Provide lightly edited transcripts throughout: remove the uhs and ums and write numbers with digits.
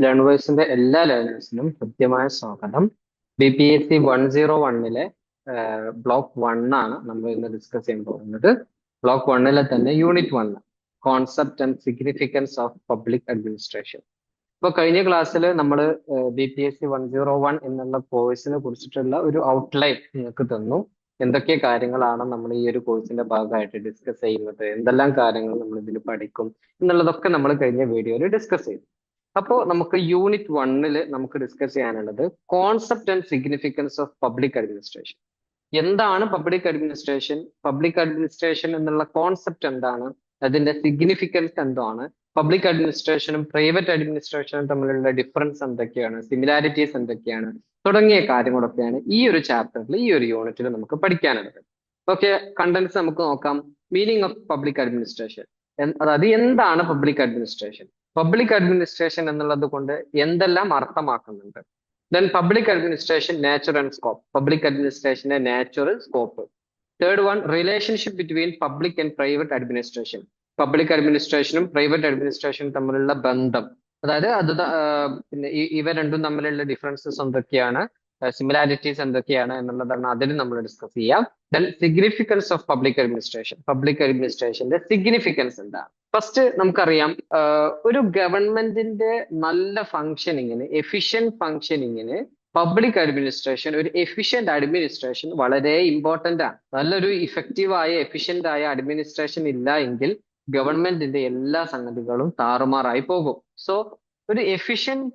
ലേണേഴ്സിന്റെ എല്ലാ ലേണേഴ്സിനും കൃത്യമായ സ്വാഗതം. BPSC 101-ലെ ബ്ലോക്ക് 1 ആണ് നമ്മൾ ഇന്ന് ഡിസ്കസ് ചെയ്യാൻ പോകുന്നത്. ബ്ലോക്ക് 1-ലെ തന്നെ unit 1, concept and significance of public administration. ഇപ്പൊ കഴിഞ്ഞ ക്ലാസ്സിൽ നമ്മൾ BPSC 101 എന്നുള്ള കോഴ്സിനെ കുറിച്ചിട്ടുള്ള ഒരു ഔട്ട്ലൈൻ നിങ്ങൾക്ക് തന്നു. എന്തൊക്കെ കാര്യങ്ങളാണ് നമ്മൾ ഈ ഒരു കോഴ്സിന്റെ ഭാഗമായിട്ട് ഡിസ്കസ് ചെയ്യുന്നത്, എന്തെല്ലാം കാര്യങ്ങൾ നമ്മൾ ഇതിൽ പഠിക്കും എന്നുള്ളതൊക്കെ നമ്മൾ കഴിഞ്ഞ വീഡിയോയിൽ ഡിസ്കസ് ചെയ്തു. അപ്പോൾ നമുക്ക് യൂണിറ്റ് 1-ല് നമുക്ക് ഡിസ്കസ് ചെയ്യാനുള്ളത് concept and significance of public administration. എന്താണ് പബ്ലിക് അഡ്മിനിസ്ട്രേഷൻ, പബ്ലിക് അഡ്മിനിസ്ട്രേഷൻ എന്നുള്ള കോൺസെപ്റ്റ് എന്താണ്, അതിന്റെ സിഗ്നിഫിക്കൻസ് എന്താണ്, പബ്ലിക് അഡ്മിനിസ്ട്രേഷനും പ്രൈവറ്റ് അഡ്മിനിസ്ട്രേഷനും തമ്മിലുള്ള ഡിഫറൻസ് എന്തൊക്കെയാണ്, സിമിലാരിറ്റീസ് എന്തൊക്കെയാണ് തുടങ്ങിയ കാര്യങ്ങളൊക്കെയാണ് ഈ ഒരു ചാപ്റ്ററിൽ, ഈ ഒരു യൂണിറ്റിൽ നമുക്ക് പഠിക്കാനുള്ളത്. ഓക്കെ, കണ്ടന്റ്സ് നമുക്ക് നോക്കാം. മീനിങ് ഓഫ് പബ്ലിക് അഡ്മിനിസ്ട്രേഷൻ, അതായത് എന്താണ് പബ്ലിക് അഡ്മിനിസ്ട്രേഷൻ, പബ്ലിക് അഡ്മിനിസ്ട്രേഷൻ എന്നുള്ളത് കൊണ്ട് എന്തെല്ലാം അർത്ഥമാക്കുന്നുണ്ട്. Then public administration nature and scope, public അഡ്മിനിസ്ട്രേഷന്റെ nature, scope. Third one, relationship between public and private administration, public അഡ്മിനിസ്ട്രേഷനും പ്രൈവറ്റ് അഡ്മിനിസ്ട്രേഷനും തമ്മിലുള്ള ബന്ധം, അതായത് പിന്നെ ഇവ രണ്ടും തമ്മിലുള്ള ഡിഫറൻസസ് എന്തൊക്കെയാണ്, സിമിലാരിറ്റീസ് എന്തൊക്കെയാണ് എന്നുള്ളതാണ് അതിൽ നമ്മൾ ഡിസ്കസ് ചെയ്യാം. Then significance of public administration, public അഡ്മിനിസ്ട്രേഷന്റെ സിഗ്നിഫിക്കൻസ് എന്താണ്. ഫസ്റ്റ് നമുക്കറിയാം, ഒരു ഗവൺമെന്റിന്റെ നല്ല ഫങ്ഷനിങ്ങിന്, എഫിഷ്യന്റ് ഫങ്ഷനിങ്ങിന് പബ്ലിക് അഡ്മിനിസ്ട്രേഷൻ, ഒരു എഫിഷ്യന്റ് അഡ്മിനിസ്ട്രേഷൻ വളരെ ഇമ്പോർട്ടന്റ് ആണ്. നല്ലൊരു ഇഫക്റ്റീവായ എഫിഷ്യന്റ് ആയ അഡ്മിനിസ്ട്രേഷൻ ഇല്ല എങ്കിൽ ഗവൺമെന്റിന്റെ എല്ലാ സംഗതികളും താറുമാറായി പോകും. സോ ഒരു എഫിഷ്യന്റ്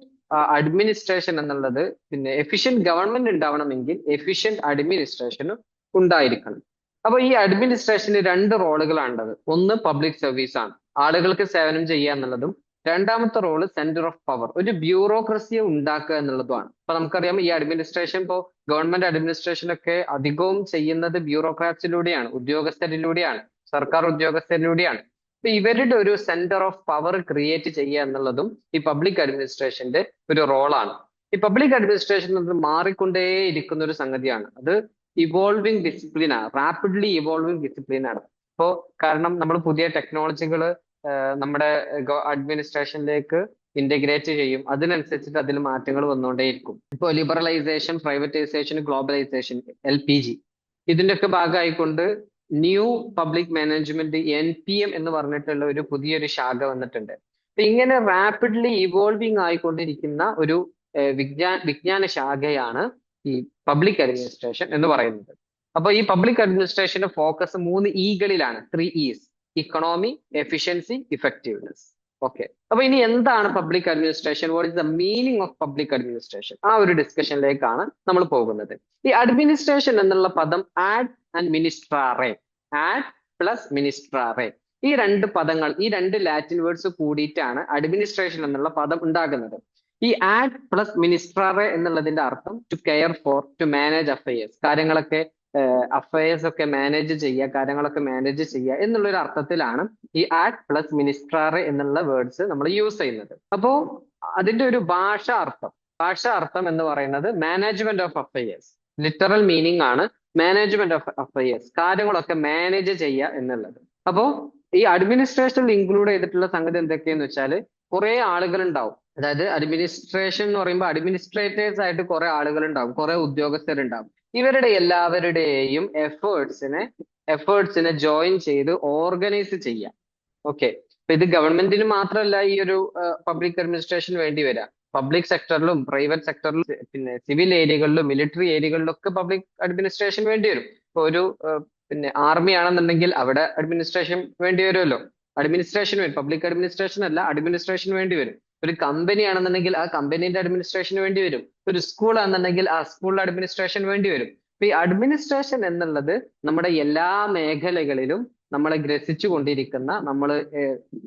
അഡ്മിനിസ്ട്രേഷൻ എന്നുള്ളത്, പിന്നെ എഫിഷ്യന്റ് ഗവൺമെന്റ് ഉണ്ടാവണമെങ്കിൽ എഫിഷ്യന്റ് അഡ്മിനിസ്ട്രേഷനും ഉണ്ടായിരിക്കണം. അപ്പൊ ഈ അഡ്മിനിസ്ട്രേഷന് രണ്ട് റോളുകളാണുള്ളത്. ഒന്ന് പബ്ലിക് സർവീസ് ആണ്, ആളുകൾക്ക് സേവനം ചെയ്യുക എന്നുള്ളതും. രണ്ടാമത്തെ റോള് സെന്റർ ഓഫ് പവർ, ഒരു ബ്യൂറോക്രസിയെ ഉണ്ടാക്കുക എന്നുള്ളതുമാണ്. അപ്പൊ നമുക്കറിയാം, ഈ അഡ്മിനിസ്ട്രേഷൻ, ഇപ്പോ ഗവൺമെന്റ് അഡ്മിനിസ്ട്രേഷൻ ഒക്കെ അധികവും ചെയ്യുന്നത് ബ്യൂറോക്രാറ്റ്സിലൂടെയാണ്, ഉദ്യോഗസ്ഥരിലൂടെയാണ്, സർക്കാർ ഉദ്യോഗസ്ഥരിലൂടെയാണ്. അപ്പൊ ഇവരുടെ ഒരു സെന്റർ ഓഫ് പവർ ക്രിയേറ്റ് ചെയ്യുക എന്നുള്ളതും ഈ പബ്ലിക് അഡ്മിനിസ്ട്രേഷന്റെ ഒരു റോളാണ്. ഈ പബ്ലിക് അഡ്മിനിസ്ട്രേഷൻ എന്നത് മാറിക്കൊണ്ടേയിരിക്കുന്ന ഒരു സംഗതിയാണ്. അത് ഇവോൾവിംഗ് ഡിസിപ്ലിനാണ്, റാപ്പിഡ്ലി ഇവോൾവിംഗ് ഡിസിപ്ലിനാണ്. ഇപ്പോ കാരണം നമ്മൾ പുതിയ ടെക്നോളജികൾ നമ്മുടെ അഡ്മിനിസ്ട്രേഷനിലേക്ക് ഇന്റഗ്രേറ്റ് ചെയ്യും, അതിനനുസരിച്ചിട്ട് അതിൽ മാറ്റങ്ങൾ വന്നുകൊണ്ടേയിരിക്കും. ഇപ്പോൾ ലിബറലൈസേഷൻ, പ്രൈവറ്റൈസേഷൻ, ഗ്ലോബലൈസേഷൻ, LPG, ഇതിന്റെ ഒക്കെ ഭാഗമായിക്കൊണ്ട് ന്യൂ പബ്ലിക് മാനേജ്മെന്റ് NPM എന്ന് പറഞ്ഞിട്ടുള്ള ഒരു പുതിയൊരു ശാഖ വന്നിട്ടുണ്ട്. അപ്പൊ ഇങ്ങനെ റാപ്പിഡ്ലി ഇവോൾവിംഗ് ആയിക്കൊണ്ടിരിക്കുന്ന ഒരു വിജ്ഞാന ശാഖയാണ് ഈ പബ്ലിക് അഡ്മിനിസ്ട്രേഷൻ എന്ന് പറയുന്നത്. അപ്പൊ ഈ പബ്ലിക് അഡ്മിനിസ്ട്രേഷന്റെ ഫോക്കസ് 3 ഇകളിലാണ്, 3 E's: economy, efficiency, effectiveness. Okay, അപ്പൊ ഇനി എന്താണ് public administration, what is the meaning of public administration, ആ ഒരു ഡിസ്കഷനിലേക്കാണ് നമ്മൾ പോകുന്നത്. ഈ അഡ്മിനിസ്ട്രേഷൻ എന്നുള്ള പദം ആഡ് ആൻഡ് മിനിസ്ട്രാറെ, ആഡ് പ്ലസ് മിനിസ്ട്രാറെ, ഈ രണ്ട് പദങ്ങൾ, ഈ രണ്ട് ലാറ്റിൻ വേർഡ്സ് കൂടിയിട്ടാണ് അഡ്മിനിസ്ട്രേഷൻ എന്നുള്ള പദം ഉണ്ടാകുന്നത്. ഈ ആഡ് പ്ലസ് മിനിസ്ട്രാറെ എന്നുള്ളതിന്റെ അർത്ഥം to care for, to manage affairs, കാര്യങ്ങളൊക്കെ അഫയേഴ്സ് ഒക്കെ മാനേജ് ചെയ്യുക, കാര്യങ്ങളൊക്കെ മാനേജ് ചെയ്യുക എന്നുള്ളൊരു അർത്ഥത്തിലാണ് ഈ ആഡ് പ്ലസ് മിനിസ്ട്രാറെ എന്നുള്ള വേർഡ്സ് നമ്മൾ യൂസ് ചെയ്യുന്നത്. അപ്പോ അതിന്റെ ഒരു ഭാഷാ അർത്ഥം എന്ന് പറയുന്നത് management of affairs, literal meaning ആണ് മാനേജ്മെന്റ് ഓഫ് അഫയേഴ്സ്, കാര്യങ്ങളൊക്കെ മാനേജ് ചെയ്യുക എന്നുള്ളത്. അപ്പോ ഈ അഡ്മിനിസ്ട്രേഷനിൽ ഇൻക്ലൂഡ് ചെയ്തിട്ടുള്ള സംഗതി എന്തൊക്കെയെന്ന് വെച്ചാൽ, കുറെ ആളുകൾ ഉണ്ടാവും. അതായത് അഡ്മിനിസ്ട്രേഷൻ എന്ന് പറയുമ്പോൾ അഡ്മിനിസ്ട്രേറ്റേഴ്സ് ആയിട്ട് കുറെ ആളുകൾ ഉണ്ടാവും, കുറെ ഉദ്യോഗസ്ഥരുണ്ടാവും. ഇവരുടെ എല്ലാവരുടെയും എഫേർട്സിനെ ജോയിൻ ചെയ്ത് ഓർഗനൈസ് ചെയ്യാം. ഓക്കെ, അപ്പൊ ഇത് ഗവൺമെന്റിന് മാത്രമല്ല ഈ ഒരു പബ്ലിക് അഡ്മിനിസ്ട്രേഷൻ വേണ്ടി വരിക, പബ്ലിക് സെക്ടറിലും പ്രൈവറ്റ് സെക്ടറിലും പിന്നെ സിവിൽ ഏരിയകളിലും മിലിറ്ററി ഏരിയകളിലും ഒക്കെ പബ്ലിക് അഡ്മിനിസ്ട്രേഷൻ വേണ്ടി വരും. ഇപ്പൊ ഒരു പിന്നെ ആർമി ആണെന്നുണ്ടെങ്കിൽ അവിടെ അഡ്മിനിസ്ട്രേഷൻ വേണ്ടി വരുമല്ലോ, അഡ്മിനിസ്ട്രേഷൻ വരും, പബ്ലിക് അഡ്മിനിസ്ട്രേഷൻ അല്ല, അഡ്മിനിസ്ട്രേഷൻ വേണ്ടി വരും. ഒരു കമ്പനി ആണെന്നുണ്ടെങ്കിൽ ആ കമ്പനീന്റെ അഡ്മിനിസ്ട്രേഷൻ വേണ്ടി വരും. ഒരു സ്കൂൾ ആണെന്നുണ്ടെങ്കിൽ ആ സ്കൂളിന്റെ അഡ്മിനിസ്ട്രേഷൻ വേണ്ടി വരും. അപ്പൊ ഈ അഡ്മിനിസ്ട്രേഷൻ എന്നുള്ളത് നമ്മുടെ എല്ലാ മേഖലകളിലും നമ്മളെ ഗ്രസിച്ചു കൊണ്ടിരിക്കുന്ന, നമ്മൾ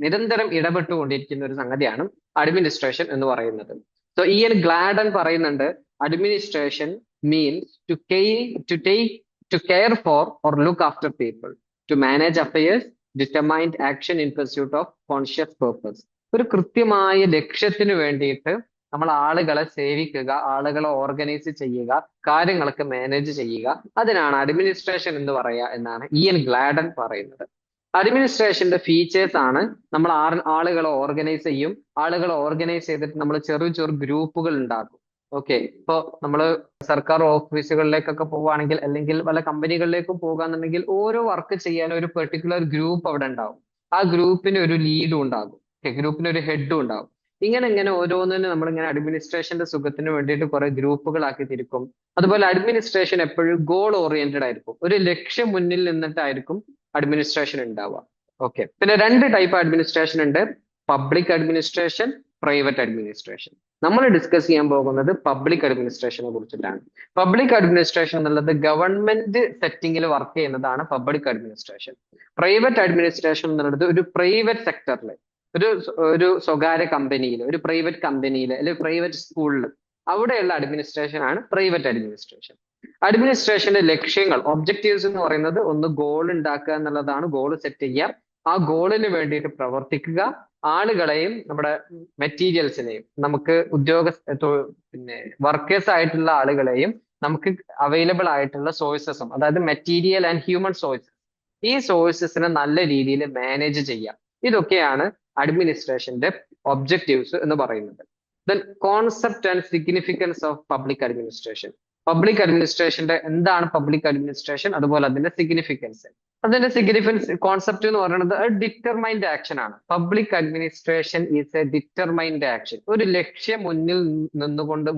നിരന്തരം ഇടപെട്ടുകൊണ്ടിരിക്കുന്ന ഒരു സംഗതിയാണ് അഡ്മിനിസ്ട്രേഷൻ എന്ന് പറയുന്നത്. സോ ഇയൻ ഗ്ലാഡൻ പറയുന്നുണ്ട്, administration means to care for or look after people, to manage affairs, determined action in pursuit of conscious purpose. ഒരു കൃത്യമായ ലക്ഷ്യത്തിന് വേണ്ടിയിട്ട് നമ്മൾ ആളുകളെ സേവിക്കുക, ആളുകളെ ഓർഗനൈസ് ചെയ്യുക, കാര്യങ്ങളൊക്കെ മാനേജ് ചെയ്യുക, അതിനാണ് അഡ്മിനിസ്ട്രേഷൻ എന്ന് പറയുക എന്നാണ് ഇയൻ ഗ്ലാഡൻ പറയുന്നത്. അഡ്മിനിസ്ട്രേഷന്റെ ഫീച്ചേഴ്സ് ആണ് നമ്മൾ ആളുകളെ ഓർഗനൈസ് ചെയ്യും. ആളുകളെ ഓർഗനൈസ് ചെയ്തിട്ട് നമ്മൾ ചെറു ചെറു ഗ്രൂപ്പുകൾ ഉണ്ടാക്കും. ഓക്കെ, ഇപ്പൊ നമ്മള് സർക്കാർ ഓഫീസുകളിലേക്കൊക്കെ പോവുകയാണെങ്കിൽ അല്ലെങ്കിൽ പല കമ്പനികളിലേക്കും പോകുകയാണെന്നുണ്ടെങ്കിൽ ഓരോ വർക്ക് ചെയ്യാൻ ഒരു പെർട്ടിക്കുലർ ഗ്രൂപ്പ് അവിടെ ഉണ്ടാവും. ആ ഗ്രൂപ്പിന് ഒരു ലീഡും ഉണ്ടാകും. ഗ്രൂപ്പിന് ഒരു ഹെഡും ഉണ്ടാവും. ഇങ്ങനെ ഇങ്ങനെ ഓരോന്നിനും നമ്മളിങ്ങനെ അഡ്മിനിസ്ട്രേഷന്റെ സുഖത്തിന് വേണ്ടിയിട്ട് കുറെ ഗ്രൂപ്പുകളാക്കി തിരിക്കും. അതുപോലെ അഡ്മിനിസ്ട്രേഷൻ എപ്പോഴും ഗോൾ ഓറിയന്റഡ് ആയിരിക്കും. ഒരു ലക്ഷ്യം മുന്നിൽ നിന്നിട്ടായിരിക്കും അഡ്മിനിസ്ട്രേഷൻ ഉണ്ടാവുക. ഓക്കെ, പിന്നെ രണ്ട് ടൈപ്പ് അഡ്മിനിസ്ട്രേഷൻ ഉണ്ട്: പബ്ലിക് അഡ്മിനിസ്ട്രേഷൻ, പ്രൈവറ്റ് അഡ്മിനിസ്ട്രേഷൻ. നമ്മൾ ഡിസ്കസ് ചെയ്യാൻ പോകുന്നത് പബ്ലിക് അഡ്മിനിസ്ട്രേഷനെ കുറിച്ചിട്ടാണ്. പബ്ലിക് അഡ്മിനിസ്ട്രേഷൻ എന്നുള്ളത് ഗവൺമെന്റ് സെറ്റിംഗിൽ വർക്ക് ചെയ്യുന്നതാണ് പബ്ലിക് അഡ്മിനിസ്ട്രേഷൻ. പ്രൈവറ്റ് അഡ്മിനിസ്ട്രേഷൻ എന്നുള്ളത് ഒരു പ്രൈവറ്റ് സെക്ടറിൽ, ഒരു ഒരു സ്വകാര്യ കമ്പനിയിൽ, ഒരു പ്രൈവറ്റ് കമ്പനിയിൽ അല്ലെങ്കിൽ പ്രൈവറ്റ് സ്കൂളിൽ, അവിടെയുള്ള അഡ്മിനിസ്ട്രേഷൻ ആണ് പ്രൈവറ്റ് അഡ്മിനിസ്ട്രേഷൻ. അഡ്മിനിസ്ട്രേഷന്റെ ലക്ഷ്യങ്ങൾ, ഒബ്ജക്റ്റീവ്സ് എന്ന് പറയുന്നത് ഒന്ന് ഗോൾ ഉണ്ടാക്കുക എന്നുള്ളതാണ്. ഗോൾ സെറ്റ് ചെയ്യുക, ആ ഗോളിന് വേണ്ടിയിട്ട് പ്രവർത്തിക്കുക, ആളുകളെയും നമ്മുടെ മെറ്റീരിയൽസിനെയും, നമുക്ക് പിന്നെ വർക്കേഴ്സ് ആയിട്ടുള്ള ആളുകളെയും നമുക്ക് അവൈലബിൾ ആയിട്ടുള്ള സോഴ്സസും, അതായത് മെറ്റീരിയൽ ആൻഡ് ഹ്യൂമൻ സോഴ്സസ്, ഈ സോഴ്സസിനെ നല്ല രീതിയിൽ മാനേജ് ചെയ്യാം. ഇതൊക്കെയാണ് അഡ്മിനിസ്ട്രേഷന്റെ ഒബ്ജക്റ്റീവ്സ് എന്ന് പറയുന്നത്. Then concept and significance of public administration. Public അഡ്മിനിസ്ട്രേഷന്റെ എന്താണ് പബ്ലിക് അഡ്മിനിസ്ട്രേഷൻ, അതുപോലെ അതിന്റെ സിഗ്നിഫിക്കൻസ്. അതിന്റെ സിഗ്നിഫിക്കൻസ് കോൺസെപ്റ്റ് എന്ന് പറയുന്നത് ഡിറ്റർമൈൻഡ് ആക്ഷൻ ആണ്. Public administration is A determined action. ഒരു ലക്ഷ്യം മുന്നിൽ നിന്നുകൊണ്ട്,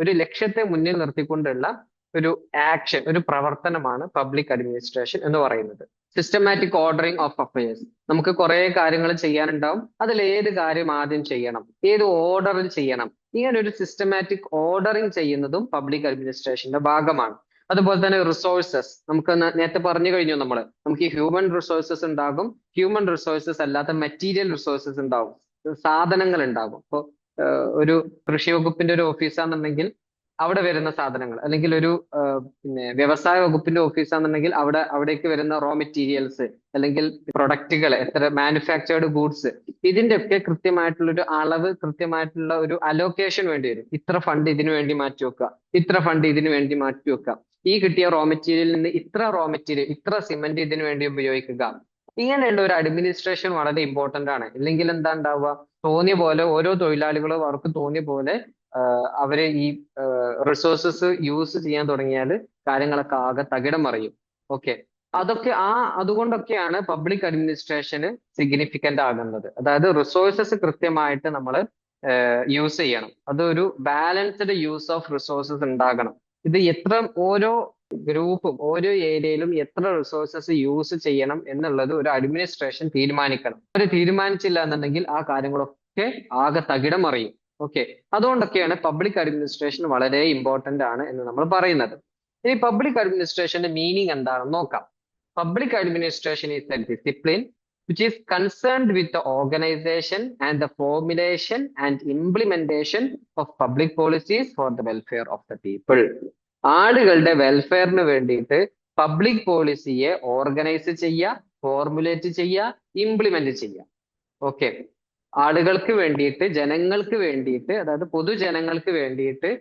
ഒരു ലക്ഷ്യത്തെ മുന്നിൽ നിർത്തിക്കൊണ്ടുള്ള ഒരു ആക്ഷൻ, ഒരു പ്രവർത്തനമാണ് പബ്ലിക് അഡ്മിനിസ്ട്രേഷൻ എന്ന് പറയുന്നത്. Systematic ordering of affairs. നമുക്ക് കുറെ കാര്യങ്ങൾ ചെയ്യാനുണ്ടാവും. അതിൽ ഏത് കാര്യം ആദ്യം ചെയ്യണം, ഏത് ഓർഡറിൽ ചെയ്യണം, ഇങ്ങനെ ഒരു സിസ്റ്റമാറ്റിക് ഓർഡറിംഗ് ചെയ്യുന്നതും പബ്ലിക് അഡ്മിനിസ്ട്രേഷന്റെ ഭാഗമാണ്. അതുപോലെ തന്നെ റിസോഴ്സസ്, നമുക്ക് നേരത്തെ പറഞ്ഞു കഴിഞ്ഞു നമ്മൾ, നമുക്ക് ഈ ഹ്യൂമൻ റിസോഴ്സസ് ഉണ്ടാകും, ഹ്യൂമൻ റിസോഴ്സസ് അല്ലാത്ത മെറ്റീരിയൽ റിസോഴ്സസ് ഉണ്ടാവും, സാധനങ്ങൾ ഉണ്ടാകും. ഇപ്പൊ ഒരു കൃഷി വകുപ്പിന്റെ ഒരു ഓഫീസാണെന്നുണ്ടെങ്കിൽ അവിടെ വരുന്ന സാധനങ്ങൾ, അല്ലെങ്കിൽ ഒരു പിന്നെ വ്യവസായ വകുപ്പിന്റെ ഓഫീസാണെന്നുണ്ടെങ്കിൽ അവിടേക്ക് വരുന്ന റോ മെറ്റീരിയൽസ് അല്ലെങ്കിൽ പ്രൊഡക്റ്റുകൾ, എത്ര മാനുഫാക്ചേർഡ് ഗൂഡ്സ്, ഇതിന്റെ ഒക്കെ കൃത്യമായിട്ടുള്ള ഒരു അളവ്, കൃത്യമായിട്ടുള്ള ഒരു അലോക്കേഷൻ വേണ്ടി വരും. ഇത്ര ഫണ്ട് ഇതിനു വേണ്ടി മാറ്റി വെക്കുക, ഇത്ര ഫണ്ട് ഇതിനു വേണ്ടി മാറ്റി വെക്കുക, ഈ കിട്ടിയ റോ മെറ്റീരിയലിൽ നിന്ന് ഇത്ര റോ മെറ്റീരിയൽ, ഇത്ര സിമെന്റ് ഇതിനു വേണ്ടി ഉപയോഗിക്കുക. ഇങ്ങനെയുള്ള ഒരു അഡ്മിനിസ്ട്രേഷൻ വളരെ ഇമ്പോർട്ടന്റ് ആണ്. ഇല്ലെങ്കിൽ എന്താ ഉണ്ടാവുക, തോന്നിയ പോലെ ഓരോ തൊഴിലാളികളും അവർക്ക് തോന്നിയ പോലെ അവര് ഈ റിസോഴ്സസ് യൂസ് ചെയ്യാൻ തുടങ്ങിയാൽ കാര്യങ്ങളൊക്കെ ആകെ തകിടം മറിയും. ഓക്കെ, അതുകൊണ്ടൊക്കെയാണ് പബ്ലിക് അഡ്മിനിസ്ട്രേഷന് സിഗ്നിഫിക്കന്റ് ആകുന്നത്. അതായത് റിസോഴ്സസ് കൃത്യമായിട്ട് നമ്മൾ യൂസ് ചെയ്യണം. അതൊരു ബാലൻസ്ഡ് യൂസ് ഓഫ് റിസോഴ്സസ് ഉണ്ടാകണം. ഇത് ഓരോ ഗ്രൂപ്പും ഓരോ ഏരിയയിലും എത്ര റിസോഴ്സസ് യൂസ് ചെയ്യണം എന്നുള്ളത് ഒരു അഡ്മിനിസ്ട്രേഷൻ തീരുമാനിക്കണം. അവർ തീരുമാനിച്ചില്ല എന്നുണ്ടെങ്കിൽ ആ കാര്യങ്ങളൊക്കെ ആകെ തകിടം മറിയും. ഓക്കെ, അതുകൊണ്ടൊക്കെയാണ് പബ്ലിക് അഡ്മിനിസ്ട്രേഷൻ വളരെ ഇമ്പോർട്ടന്റ് ആണ് എന്ന് നമ്മൾ പറയുന്നത്. ഇനി പബ്ലിക് അഡ്മിനിസ്ട്രേഷന്റെ മീനിങ് എന്താണെന്ന് നോക്കാം. Public administration is A discipline which is concerned with the organization and the formulation and implementation of public policies for the welfare of the people. ആളുകളുടെ വെൽഫെയറിന് വേണ്ടിയിട്ട് പബ്ലിക് പോളിസിയെ ഓർഗനൈസ് ചെയ്യുക, ഫോർമുലേറ്റ് ചെയ്യുക, ഇംപ്ലിമെന്റ് ചെയ്യുക. Okay, ആളുകൾക്ക് വേണ്ടിയിട്ട്, ജനങ്ങൾക്ക് വേണ്ടിയിട്ട്, അതായത് പൊതുജനങ്ങൾക്ക് വേണ്ടിയിട്ട്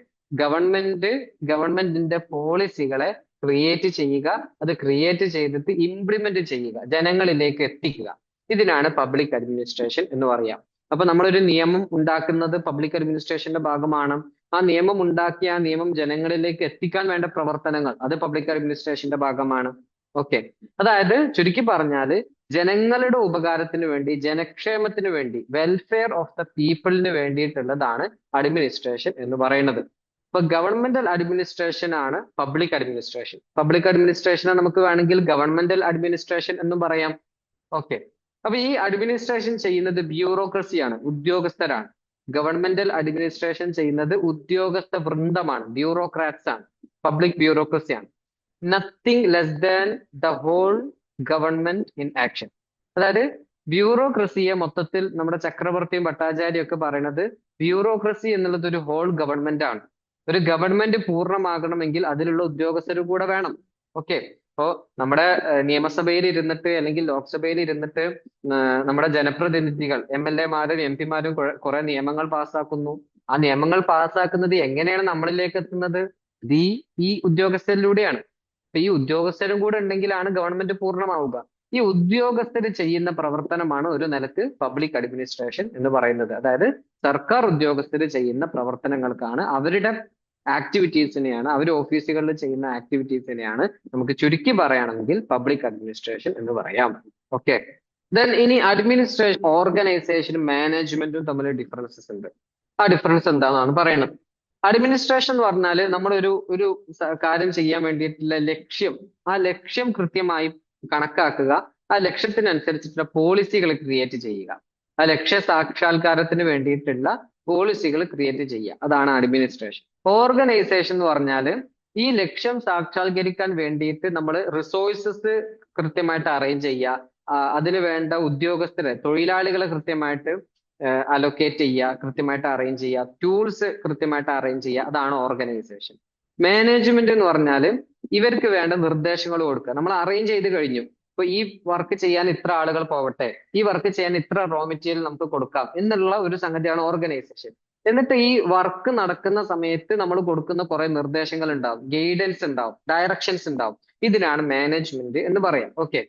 ഗവൺമെന്റിന്റെ പോളിസികളെ ക്രിയേറ്റ് ചെയ്യുക, അത് ക്രിയേറ്റ് ചെയ്തിട്ട് ഇംപ്ലിമെന്റ് ചെയ്യുക, ജനങ്ങളിലേക്ക് എത്തിക്കുക. ഇതിനാണ് പബ്ലിക് അഡ്മിനിസ്ട്രേഷൻ എന്ന് പറയാം. അപ്പൊ നമ്മളൊരു നിയമം ഉണ്ടാക്കുന്നത് പബ്ലിക് അഡ്മിനിസ്ട്രേഷന്റെ ഭാഗമാണ്. ആ നിയമം ഉണ്ടാക്കി ആ നിയമം ജനങ്ങളിലേക്ക് എത്തിക്കാൻ വേണ്ട പ്രവർത്തനങ്ങൾ, അത് പബ്ലിക് അഡ്മിനിസ്ട്രേഷന്റെ ഭാഗമാണ്. ഓക്കെ, അതായത് ചുരുക്കി പറഞ്ഞാല് ജനങ്ങളുടെ ഉപകാരത്തിന് വേണ്ടി, ജനക്ഷേമത്തിന് വേണ്ടി, വെൽഫെയർ ഓഫ് ദ പീപ്പിളിന് വേണ്ടിയിട്ടുള്ളതാണ് അഡ്മിനിസ്ട്രേഷൻ എന്ന് പറയുന്നത്. ഇപ്പൊ ഗവൺമെന്റൽ അഡ്മിനിസ്ട്രേഷൻ ആണ് പബ്ലിക് അഡ്മിനിസ്ട്രേഷൻ. പബ്ലിക് അഡ്മിനിസ്ട്രേഷനെ നമുക്ക് വേണമെങ്കിൽ ഗവൺമെന്റൽ അഡ്മിനിസ്ട്രേഷൻ എന്നും പറയാം. ഓക്കെ, അപ്പൊ ഈ അഡ്മിനിസ്ട്രേഷൻ ചെയ്യുന്നത് ബ്യൂറോക്രസിയാണ്, ഉദ്യോഗസ്ഥരാണ്. ഗവൺമെന്റൽ അഡ്മിനിസ്ട്രേഷൻ ചെയ്യുന്നത് ഉദ്യോഗസ്ഥ വൃന്ദമാണ്, ബ്യൂറോക്രാറ്റ്സ് ആണ്, പബ്ലിക് ബ്യൂറോക്രസിയാണ്. Nothing less than the whole government in action. അതായത് ബ്യൂറോക്രസിയെ മൊത്തത്തിൽ നമ്മുടെ ചക്രവർത്തിയും ഭട്ടാചാര്യയും ഒക്കെ പറയുന്നത് ബ്യൂറോക്രസി എന്നുള്ളത് ഒരു ഹോൾ ഗവൺമെന്റ് ആണ്. ഒരു ഗവൺമെന്റ് പൂർണ്ണമാകണമെങ്കിൽ അതിലുള്ള ഉദ്യോഗസ്ഥരും കൂടെ വേണം. ഓക്കെ, അപ്പോ നമ്മുടെ നിയമസഭയിൽ ഇരുന്നിട്ട് അല്ലെങ്കിൽ ലോക്സഭയിൽ ഇരുന്നിട്ട് നമ്മുടെ ജനപ്രതിനിധികൾ, MLA മാരും MP മാരും കുറെ നിയമങ്ങൾ പാസ്സാക്കുന്നു. ആ നിയമങ്ങൾ പാസ്സാക്കുന്നത് എങ്ങനെയാണ് നമ്മളിലേക്ക് എത്തുന്നത്? ഈ ഉദ്യോഗസ്ഥരിലൂടെയാണ്. അപ്പൊ ഈ ഉദ്യോഗസ്ഥരും കൂടെ ഉണ്ടെങ്കിലാണ് ഗവൺമെന്റ് പൂർണ്ണമാവുക. ഈ ഉദ്യോഗസ്ഥർ ചെയ്യുന്ന പ്രവർത്തനമാണ് ഒരു നിലക്ക് പബ്ലിക് അഡ്മിനിസ്ട്രേഷൻ എന്ന് പറയുന്നത്. അതായത് സർക്കാർ ഉദ്യോഗസ്ഥർ ചെയ്യുന്ന പ്രവർത്തനങ്ങൾക്കാണ്, അവരുടെ ആക്ടിവിറ്റീസിനെയാണ്, അവർ ഓഫീസുകളിൽ ചെയ്യുന്ന ആക്ടിവിറ്റീസിനെയാണ് നമുക്ക് ചുരുക്കി പറയുകയാണെങ്കിൽ പബ്ലിക് അഡ്മിനിസ്ട്രേഷൻ എന്ന് പറയാം. ഓക്കെ. ദെൻ ഇനി അഡ്മിനിസ്ട്രേഷൻ, ഓർഗനൈസേഷനും മാനേജ്മെന്റും തമ്മിൽ ഡിഫറൻസസ് ഉണ്ട്. ആ ഡിഫറൻസ് എന്താണെന്നാണ് പറയുന്നത്. അഡ്മിനിസ്ട്രേഷൻ എന്ന് പറഞ്ഞാൽ നമ്മൾ ഒരു കാര്യം ചെയ്യാൻ വേണ്ടിയിട്ടുള്ള ലക്ഷ്യം, ആ ലക്ഷ്യം കൃത്യമായി കണക്കാക്കുക, ആ ലക്ഷ്യത്തിനനുസരിച്ചിട്ടുള്ള പോളിസികൾ ക്രിയേറ്റ് ചെയ്യുക, ആ ലക്ഷ്യ സാക്ഷാത്കാരത്തിന് വേണ്ടിയിട്ടുള്ള പോളിസികൾ ക്രിയേറ്റ് ചെയ്യുക, അതാണ് അഡ്മിനിസ്ട്രേഷൻ. ഓർഗനൈസേഷൻ എന്ന് പറഞ്ഞാൽ ഈ ലക്ഷ്യം സാക്ഷാത്കരിക്കാൻ വേണ്ടിയിട്ട് നമ്മൾ റിസോഴ്സസ് കൃത്യമായിട്ട് അറേഞ്ച് ചെയ്യുക, അതിന് വേണ്ട ഉദ്യോഗസ്ഥരെ, തൊഴിലാളികളെ കൃത്യമായിട്ട് അലൊക്കേറ്റ് ചെയ്യുക, കൃത്യമായിട്ട് അറേഞ്ച് ചെയ്യുക, ടൂൾസ് കൃത്യമായിട്ട് അറേഞ്ച് ചെയ്യുക, അതാണ് ഓർഗനൈസേഷൻ. മാനേജ്മെന്റ് എന്ന് പറഞ്ഞാൽ ഇവർക്ക് വേണ്ട നിർദ്ദേശങ്ങൾ കൊടുക്കുക. നമ്മൾ അറേഞ്ച് ചെയ്ത് കഴിഞ്ഞു, ഇപ്പൊ ഈ വർക്ക് ചെയ്യാൻ ഇത്ര ആളുകൾ പോവട്ടെ, ഈ വർക്ക് ചെയ്യാൻ ഇത്ര റോ മെറ്റീരിയൽ നമുക്ക് കൊടുക്കാം എന്നുള്ള ഒരു സംഗതിയാണ് ഓർഗനൈസേഷൻ. എന്നിട്ട് ഈ വർക്ക് നടക്കുന്ന സമയത്ത് നമ്മൾ കൊടുക്കുന്ന കുറെ നിർദ്ദേശങ്ങൾ ഉണ്ടാവും, ഗൈഡൻസ് ഉണ്ടാവും, ഡയറക്ഷൻസ് ഉണ്ടാവും. ഇതിനാണ് മാനേജ്മെന്റ് എന്ന് പറയാം. ഓക്കെ,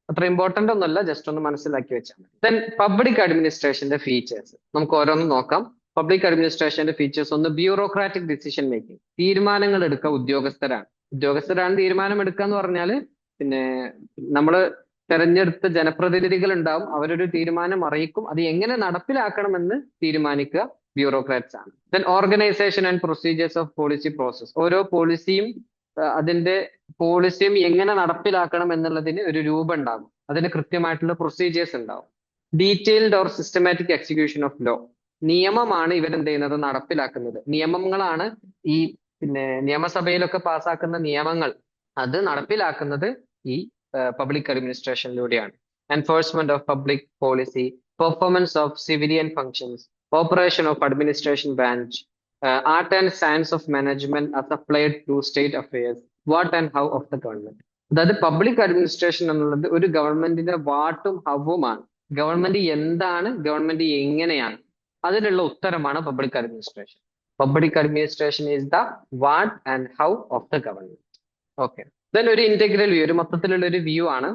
അത്ര ഇമ്പോർട്ടന്റ് ഒന്നുമല്ല, ജസ്റ്റ് ഒന്ന് മനസ്സിലാക്കി വെച്ചാൽ മതി. ദെൻ പബ്ലിക് അഡ്മിനിസ്ട്രേഷന്റെ ഫീച്ചേഴ്സ് നമുക്ക് ഓരോന്നും നോക്കാം. പബ്ലിക് അഡ്മിനിസ്ട്രേഷന്റെ ഫീച്ചേഴ്സ്: ഒന്ന്, ബ്യൂറോക്രാറ്റിക് ഡിസിഷൻ മേക്കിംഗ്, തീരുമാനങ്ങൾ എടുക്കുക ഉദ്യോഗസ്ഥരാണ് തീരുമാനം എടുക്കുക എന്ന് പറഞ്ഞാൽ, പിന്നെ നമ്മൾ തെരഞ്ഞെടുത്ത ജനപ്രതിനിധികൾ ഉണ്ടാവും, അവരൊരു തീരുമാനം അറിയിക്കും, അത് എങ്ങനെ നടപ്പിലാക്കണമെന്ന് തീരുമാനിക്കുക ബ്യൂറോക്രാറ്റ്സ് ആണ്. Then organisation and procedures of policy process, ഓരോ പോളിസിയും എങ്ങനെ നടപ്പിലാക്കണം എന്നുള്ളതിന് ഒരു രൂപം ഉണ്ടാകും, അതിന് കൃത്യമായിട്ടുള്ള പ്രൊസീജിയേഴ്സ് ഉണ്ടാവും. Detailed or systematic execution of law, നിയമമാണ് ഇവരെന്ത് ചെയ്യുന്നത്, നടപ്പിലാക്കുന്നത്. നിയമങ്ങളാണ് ഈ നിയമസഭയിലൊക്കെ പാസ്സാക്കുന്ന നിയമങ്ങൾ, അത് നടപ്പിലാക്കുന്നത് ഈ പബ്ലിക് അഡ്മിനിസ്ട്രേഷനിലൂടെയാണ്. Enforcement of public policy, performance of civilian functions, operation of administration branch, art and science of management as applied to state affairs, what and how of the government. അതായത് പബ്ലിക് അഡ്മിനിസ്ട്രേഷൻ എന്നുള്ളത് ഒരു ഗവൺമെന്റിന്റെ വാട്ടും ഹൗവുമാണ്. Government എന്താണ്, government എങ്ങനെയാണ്, അതിനുള്ള ഉത്തരമാണ് public administration. Public administration is the what and how of the government. Okay. Then ഒരു integral view, ഒരു മൊത്തത്തിലുള്ള ഒരു വ്യൂ ആണ്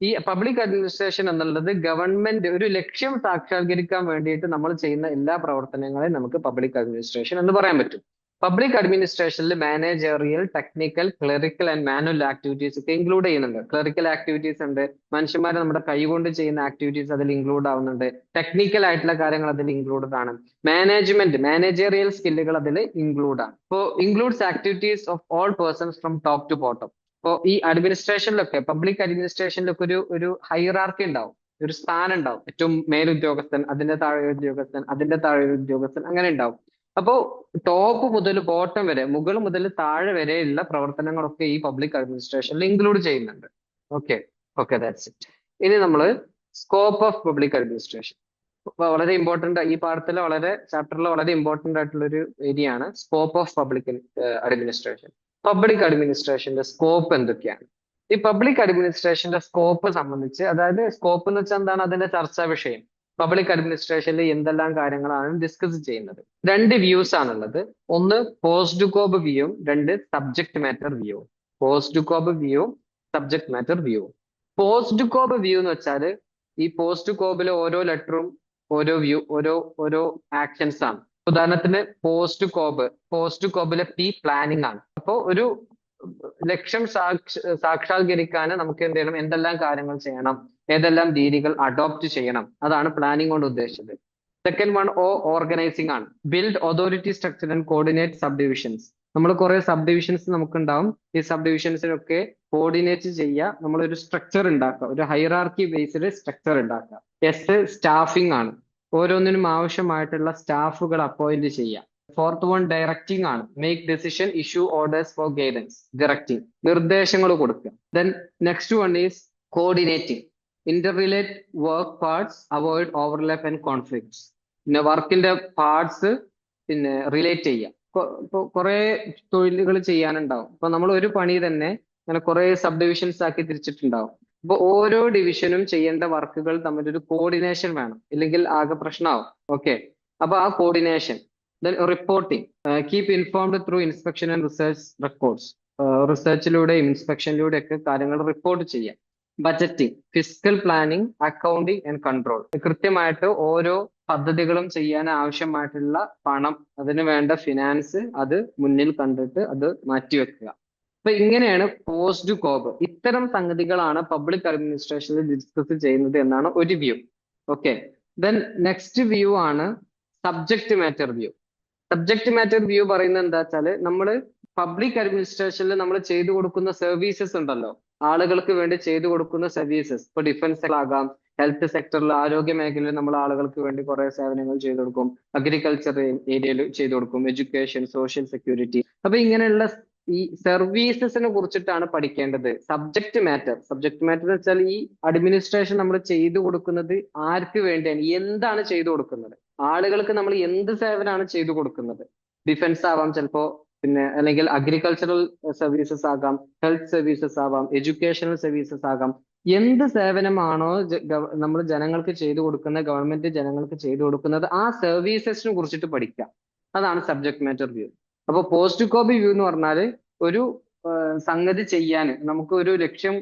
ഈ പബ്ലിക് അഡ്മിനിസ്ട്രേഷൻ എന്നുള്ളത്. ഗവൺമെന്റ് ഒരു ലക്ഷ്യം സാക്ഷാത്കരിക്കാൻ വേണ്ടിയിട്ട് നമ്മൾ ചെയ്യുന്ന എല്ലാ പ്രവർത്തനങ്ങളെയും നമുക്ക് പബ്ലിക് അഡ്മിനിസ്ട്രേഷൻ എന്ന് പറയാൻ പറ്റും. പബ്ലിക് അഡ്മിനിസ്ട്രേഷനിൽ managerial, technical, clerical and manual activities ഒക്കെ ഇൻക്ലൂഡ് ചെയ്യുന്നുണ്ട്. ക്ലറിക്കൽ ആക്ടിവിറ്റീസ് ഉണ്ട്, മനുഷ്യന്മാർ നമ്മുടെ കൈകൊണ്ട് ചെയ്യുന്ന ആക്ടിവിറ്റീസ് അതിൽ ഇൻക്ലൂഡ് ആവുന്നുണ്ട്. ടെക്നിക്കൽ ആയിട്ടുള്ള കാര്യങ്ങൾ അതിൽ ഇൻക്ലൂഡഡ് ആണ്. മാനേജറിയൽ സ്കില്ലുകൾ അതിൽ ഇൻക്ലൂഡ് ആണ്. ഇപ്പോൾ includes activities of all persons from top to bottom. ഇപ്പോൾ ഈ അഡ്മിനിസ്ട്രേഷനിലൊക്കെ, പബ്ലിക് അഡ്മിനിസ്ട്രേഷനിലൊക്കെ ഒരു ഹൈറാർക്കി ഉണ്ടാവും, ഒരു സ്ഥാനം ഉണ്ടാവും. ഏറ്റവും മേലുദ്യോഗസ്ഥൻ, അതിന്റെ താഴെ ഉദ്യോഗസ്ഥൻ, അതിന്റെ താഴെ ഉദ്യോഗസ്ഥൻ, അങ്ങനെ ഉണ്ടാവും. അപ്പോ ടോപ്പ് മുതൽ ബോട്ടം വരെ, മുകൾ മുതൽ താഴെ വരെയുള്ള പ്രവർത്തനങ്ങളൊക്കെ ഈ പബ്ലിക് അഡ്മിനിസ്ട്രേഷനിൽ ഇൻക്ലൂഡ് ചെയ്യുന്നുണ്ട്. Okay, okay, that's it. ഇനി നമ്മൾ സ്കോപ്പ് ഓഫ് പബ്ലിക് അഡ്മിനിസ്ട്രേഷൻ, വളരെ ഇമ്പോർട്ടന്റ്, ഈ പാഠത്തിലെ ചാപ്റ്ററിലെ വളരെ ഇമ്പോർട്ടന്റ് ആയിട്ടുള്ള ഒരു ഏരിയ ആണ് scope of public administration. Public അഡ്മിനിസ്ട്രേഷന്റെ സ്കോപ്പ് എന്തൊക്കെയാണ്? ഈ പബ്ലിക് അഡ്മിനിസ്ട്രേഷന്റെ സ്കോപ്പ് സംബന്ധിച്ച്, അതായത് സ്കോപ്പ് എന്ന് വെച്ചാൽ എന്താണ്, അതിന്റെ ചർച്ചാ വിഷയം. പബ്ലിക് അഡ്മിനിസ്ട്രേഷനിൽ എന്തെല്ലാം കാര്യങ്ങളാണ് ഡിസ്കസ് ചെയ്യുന്നത്? രണ്ട് വ്യൂസ് ആണുള്ളത്. ഒന്ന് പോസ്റ്റ് കോബ് വ്യൂവും, രണ്ട് സബ്ജക്ട് മാറ്റർ വ്യൂവും. പോസ്റ്റ് കോബ് വ്യൂവും സബ്ജക്ട് മാറ്റർ വ്യൂവും. പോസ്റ്റ് കോബ് വ്യൂ എന്ന് വെച്ചാൽ ഈ പോസ്റ്റ് കോബിലെ ഓരോ ലെറ്ററും ഓരോ ആക്ഷൻസ് ആണ്. ഉദാഹരണത്തിന് പോസ്റ്റ് കോബിലെ പി പ്ലാനിങ് ആണ്. അപ്പോൾ ഒരു ലക്ഷ്യം സാക്ഷാത്കരിക്കാൻ നമുക്ക് എന്ത് ചെയ്യണം, എന്തെല്ലാം കാര്യങ്ങൾ ചെയ്യണം, ഏതെല്ലാം രീതികൾ അഡോപ്റ്റ് ചെയ്യണം, അതാണ് പ്ലാനിങ് കൊണ്ട് ഉദ്ദേശിച്ചത്. സെക്കൻഡ് വൺ ഓർഗനൈസിംഗ് ആണ്. Build authority structure and coordinate sub divisions. നമ്മൾ കുറെ സബ് ഡിവിഷൻസ് നമുക്കുണ്ടാവും. ഈ സബ് ഡിവിഷൻസിനൊക്കെ കോർഡിനേറ്റ് ചെയ്യുക, നമ്മളൊരു സ്ട്രക്ചർ ഉണ്ടാക്കുക, ഒരു ഹൈറാർക്കി ബേസ്ഡ് സ്ട്രക്ചർ ഉണ്ടാക്കുക. സ്റ്റാഫിംഗ് ആണ്. ഓരോന്നിനും ആവശ്യമായിട്ടുള്ള സ്റ്റാഫുകൾ അപ്പോയിന്റ് ചെയ്യുക. ഫോർത്ത് വൺ ഡയറക്റ്റിംഗ് ആണ്. Make decision, issue orders for guidance. Directing, നിർദ്ദേശങ്ങൾ കൊടുക്കുക. Then next one is coordinating. Interrelate work parts, avoid overlap and conflicts. പിന്നെ വർക്കിന്റെ പാർട്സ് റിലേറ്റ് ചെയ്യുക. കുറെ തൊഴിലുകൾ ചെയ്യാനുണ്ടാവും. അപ്പൊ നമ്മൾ ഒരു പണി തന്നെ അങ്ങനെ കുറെ സബ് ഡിവിഷൻസ് ആക്കി തിരിച്ചിട്ടുണ്ടാവും. അപ്പൊ ഓരോ ഡിവിഷനും ചെയ്യേണ്ട വർക്കുകൾ തമ്മിലൊരു കോർഡിനേഷൻ വേണം, ഇല്ലെങ്കിൽ ആകെ പ്രശ്നമാവും. ഓക്കെ, അപ്പൊ ആ coordination. Then reporting, keep informed through inspection and research records. റിസർച്ചിലൂടെയും ഇൻസ്പെക്ഷനിലൂടെ ഒക്കെ കാര്യങ്ങൾ റിപ്പോർട്ട് ചെയ്യാം. Budgeting, fiscal planning, accounting and control. കൃത്യമായിട്ട് ഓരോ പദ്ധതികളും ചെയ്യാൻ ആവശ്യമായിട്ടുള്ള പണം, അതിന് വേണ്ട ഫിനാൻസ് അത് മുന്നിൽ കണ്ടിട്ട് അത് മാറ്റിവെക്കുക. അപ്പൊ ഇങ്ങനെയാണ് പോസ്റ്റ് കോബ്. ഇത്തരം സംഗതികളാണ് പബ്ലിക് അഡ്മിനിസ്ട്രേഷനിൽ ഡിസ്കസ് ചെയ്യുന്നത് എന്നാണ് ഒരു view. Okay, then next view ആണ് subject matter view. Subject matter view പറയുന്നത് എന്താ വെച്ചാല്, നമ്മൾ പബ്ലിക് അഡ്മിനിസ്ട്രേഷനിൽ നമ്മൾ ചെയ്തു കൊടുക്കുന്ന സർവീസസ് ഉണ്ടല്ലോ, ആളുകൾക്ക് വേണ്ടി ചെയ്തു കൊടുക്കുന്ന സർവീസസ്, ഇപ്പൊ ഡിഫൻസ് ആകാം, ഹെൽത്ത് സെക്ടറിൽ, ആരോഗ്യ മേഖലയിൽ നമ്മൾ ആളുകൾക്ക് വേണ്ടി കുറെ സേവനങ്ങൾ ചെയ്തു കൊടുക്കും, അഗ്രികൾച്ചർ ഏരിയയിൽ ചെയ്തു കൊടുക്കും, എഡ്യൂക്കേഷൻ, സോഷ്യൽ സെക്യൂരിറ്റി. അപ്പൊ ഇങ്ങനെയുള്ള ഈ സർവീസസിനെ കുറിച്ചിട്ടാണ് പഠിക്കേണ്ടത്. സബ്ജക്ട് മാറ്റർ, സബ്ജക്ട് മാറ്റർ എന്ന് വെച്ചാൽ ഈ അഡ്മിനിസ്ട്രേഷൻ നമ്മൾ ചെയ്തു കൊടുക്കുന്നത് ആർക്ക് വേണ്ടിയാണ്, എന്താണ് ചെയ്തു കൊടുക്കുന്നത്, ആളുകൾക്ക് നമ്മൾ എന്ത് സേവനമാണ് ചെയ്തു കൊടുക്കുന്നത്. ഡിഫൻസ് ആവാം ചിലപ്പോ, പിന്നെ അല്ലെങ്കിൽ അഗ്രികൾച്ചറൽ സർവീസസ് ആകാം, ഹെൽത്ത് സർവീസസ് ആവാം, എഡ്യൂക്കേഷണൽ സർവീസസ് ആകാം. എന്ത് സേവനമാണോ നമ്മൾ ജനങ്ങൾക്ക് ചെയ്തു കൊടുക്കുന്നത്, ഗവൺമെന്റ് ജനങ്ങൾക്ക് ചെയ്തു കൊടുക്കുന്നത്, ആ സർവീസസിനെ കുറിച്ചിട്ട് പഠിക്കാം. അതാണ് സബ്ജക്ട് മാറ്റർ വ്യൂ. അപ്പൊ പോസ്റ്റ് കോബി വ്യൂ എന്ന് പറഞ്ഞാല് ഒരു സംഗതി ചെയ്യാൻ നമുക്ക് ഒരു ലക്ഷ്യം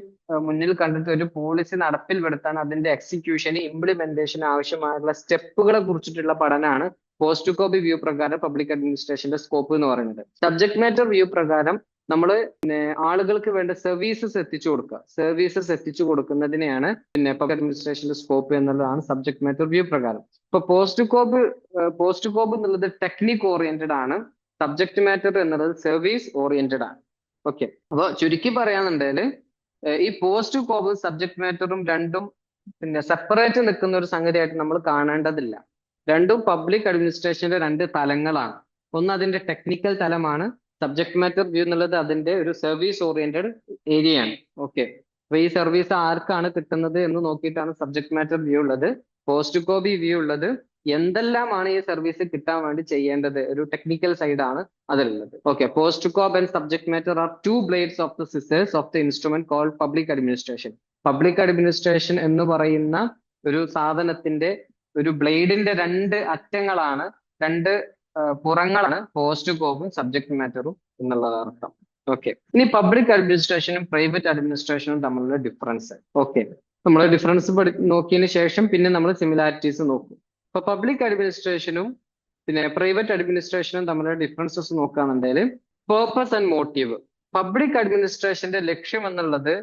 മുന്നിൽ കണ്ടിട്ട് ഒരു പോളിസി നടപ്പിൽ വരുത്താൻ അതിന്റെ എക്സിക്യൂഷന്, ഇംപ്ലിമെന്റേഷന് ആവശ്യമായുള്ള സ്റ്റെപ്പുകളെ കുറിച്ചിട്ടുള്ള പഠനമാണ് പോസ്റ്റ് കോബി വ്യൂ പ്രകാരം പബ്ലിക് അഡ്മിനിസ്ട്രേഷന്റെ സ്കോപ്പ് എന്ന് പറയുന്നത്. സബ്ജക്ട് മാറ്റർ വ്യൂ പ്രകാരം നമ്മൾ ആളുകൾക്ക് വേണ്ട സർവീസസ് എത്തിച്ചു കൊടുക്കുക, സർവീസസ് എത്തിച്ചു കൊടുക്കുന്നതിനെയാണ് പിന്നെ പബ്ലിക് അഡ്മിനിസ്ട്രേഷന്റെ സ്കോപ്പ് എന്നുള്ളതാണ് സബ്ജക്ട് മാറ്റർ വ്യൂ പ്രകാരം. ഇപ്പൊ പോസ്റ്റ് കോബ് എന്നുള്ളത് ടെക്നിക് ഓറിയന്റഡ് ആണ്, സബ്ജക്ട് മാറ്റർ എന്നുള്ളത് സർവീസ് ഓറിയന്റഡ് ആണ്. ഓക്കെ, അപ്പൊ ചുരുക്കി പറയാന്നുണ്ടെങ്കിൽ ഈ പോസ്റ്റ് കോബും സബ്ജക്ട് മാറ്ററും രണ്ടും പിന്നെ സെപ്പറേറ്റ് നിൽക്കുന്ന ഒരു സംഗതിയായിട്ട് നമ്മൾ കാണേണ്ടതില്ല. രണ്ടും പബ്ലിക് അഡ്മിനിസ്ട്രേഷന്റെ രണ്ട് തലങ്ങളാണ്. ഒന്ന് അതിന്റെ ടെക്നിക്കൽ തലമാണ്, സബ്ജക്ട് മാറ്റർ വ്യൂ എന്നുള്ളത് അതിന്റെ ഒരു സർവീസ് ഓറിയന്റഡ് ഏരിയ ആണ്. ഓക്കെ, അപ്പൊ ഈ സർവീസ് ആർക്കാണ് കിട്ടുന്നത് എന്ന് നോക്കിയിട്ടാണ് സബ്ജക്ട് മാറ്റർ വ്യൂ ഉള്ളത്. പോസ്റ്റ് കോബി വ്യൂ ഉള്ളത് എന്തെല്ലാമാണ് ഈ സർവീസ് കിട്ടാൻ വേണ്ടി ചെയ്യേണ്ടത്, ഒരു ടെക്നിക്കൽ സൈഡ് ആണ് അതിലുള്ളത്. Okay, POSDCORB and subject matter are two blades of the scissors of the instrument called public administration. Public administration എന്ന് പറയുന്ന ഒരു സാധനത്തിന്റെ ഒരു ബ്ലേഡിന്റെ രണ്ട് അറ്റങ്ങളാണ്, രണ്ട് പുറങ്ങളാണ് പോസ്റ്റ് കോബും സബ്ജക്ട് മാറ്ററും എന്നുള്ളത് അർത്ഥം. ഓക്കെ, ഇനി പബ്ലിക് അഡ്മിനിസ്ട്രേഷനും പ്രൈവറ്റ് അഡ്മിനിസ്ട്രേഷനും തമ്മിലുള്ള ഡിഫറൻസ്. ഓക്കെ, നമ്മൾ ഡിഫറൻസ് നോക്കിയതിന് ശേഷം പിന്നെ നമ്മൾ സിമിലാരിറ്റീസ് നോക്കും. ഇപ്പൊ പബ്ലിക് അഡ്മിനിസ്ട്രേഷനും പിന്നെ പ്രൈവറ്റ് അഡ്മിനിസ്ട്രേഷനും തമ്മിലുള്ള ഡിഫറൻസസ് നോക്കുകയാണെന്നുണ്ടെങ്കിൽ, പേർപ്പസ് ആൻഡ് മോട്ടീവ്. പബ്ലിക് അഡ്മിനിസ്ട്രേഷന്റെ ലക്ഷ്യം എന്നുള്ളത്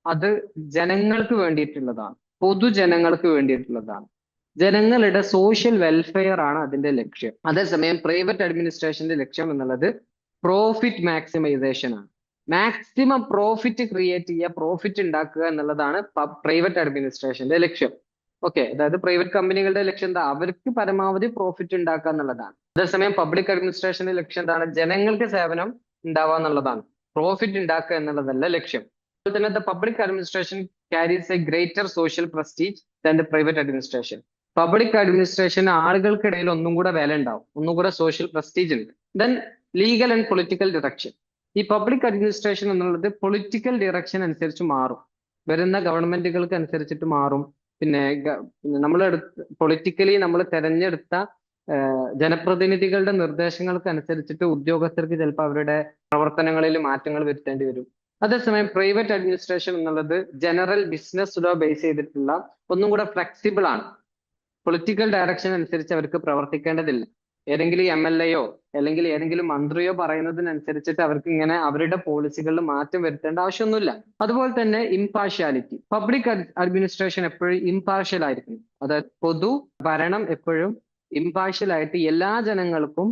അത് ജനങ്ങൾക്ക് വേണ്ടിയിട്ടുള്ളതാണ്, പൊതുജനങ്ങൾക്ക് വേണ്ടിയിട്ടുള്ളതാണ്, ജനങ്ങളുടെ സോഷ്യൽ വെൽഫെയർ ആണ് അതിന്റെ ലക്ഷ്യം. അതേസമയം പ്രൈവറ്റ് അഡ്മിനിസ്ട്രേഷന്റെ ലക്ഷ്യം എന്നുള്ളത് പ്രോഫിറ്റ് മാക്സിമൈസേഷൻ ആണ്. മാക്സിമം പ്രോഫിറ്റ് ക്രിയേറ്റ് ചെയ്യുക, പ്രോഫിറ്റ് ഉണ്ടാക്കുക എന്നുള്ളതാണ് പ്രൈവറ്റ് അഡ്മിനിസ്ട്രേഷന്റെ ലക്ഷ്യം. ഓക്കെ, അതായത് പ്രൈവറ്റ് കമ്പനികളുടെ ലക്ഷ്യം എന്താ, അവർക്ക് പരമാവധി പ്രോഫിറ്റ് ഉണ്ടാക്കുക എന്നുള്ളതാണ്. അതേസമയം പബ്ലിക് അഡ്മിനിസ്ട്രേഷന്റെ ലക്ഷ്യം എന്താണ്, ജനങ്ങൾക്ക് സേവനം ഉണ്ടാവുക എന്നുള്ളതാണ്, പ്രോഫിറ്റ് ഉണ്ടാക്കുക എന്നുള്ളതല്ല ലക്ഷ്യം. അതുപോലെ തന്നെ the public administration carries A greater social prestige than the private administration. Public administration ആളുകൾക്കിടയിൽ ഒന്നും കൂടെ വില ഉണ്ടാവും, ഒന്നും കൂടെ സോഷ്യൽ പ്രസ്റ്റീജ് ഉണ്ട്. Then legal and political direction. ഈ പബ്ലിക് അഡ്മിനിസ്ട്രേഷൻ എന്നുള്ളത് പൊളിറ്റിക്കൽ ഡിറക്ഷൻ അനുസരിച്ച് മാറും, വരുന്ന ഗവൺമെന്റുകൾക്ക് അനുസരിച്ചിട്ട് മാറും. പിന്നെ നമ്മൾ പൊളിറ്റിക്കലി നമ്മൾ തെരഞ്ഞെടുത്ത ജനപ്രതിനിധികളുടെ നിർദ്ദേശങ്ങൾക്ക് അനുസരിച്ചിട്ട് ഉദ്യോഗസ്ഥർക്ക് ചിലപ്പോൾ അവരുടെ പ്രവർത്തനങ്ങളിൽ മാറ്റങ്ങൾ വരുത്തേണ്ടി വരും. അതേസമയം പ്രൈവറ്റ് അഡ്മിനിസ്ട്രേഷൻ എന്നുള്ളത് ജനറൽ ബിസിനസ് ലോ ബേസ് ചെയ്തിട്ടുള്ള ഒന്നും കൂടെ ഫ്ലെക്സിബിൾ ആണ്. പൊളിറ്റിക്കൽ ഡയറക്ഷൻ അനുസരിച്ച് അവർക്ക് പ്രവർത്തിക്കേണ്ടതില്ല. ഏതെങ്കിലും എംഎൽഎയോ അല്ലെങ്കിൽ ഏതെങ്കിലും മന്ത്രിയോ പറയുന്നതിനനുസരിച്ചിട്ട് അവർക്ക് ഇങ്ങനെ അവരുടെ പോളിസികളിൽ മാറ്റം വരുത്തേണ്ട ആവശ്യമൊന്നുമില്ല. അതുപോലെ തന്നെ ഇംപാർഷ്യാലിറ്റി. പബ്ലിക് അഡ്മിനിസ്ട്രേഷൻ എപ്പോഴും ഇംപാർഷ്യൽ ആയിരിക്കും, അതായത് പൊതു ഭരണം എപ്പോഴും ഇംപാർഷ്യൽ ആയിട്ട് എല്ലാ ജനങ്ങൾക്കും,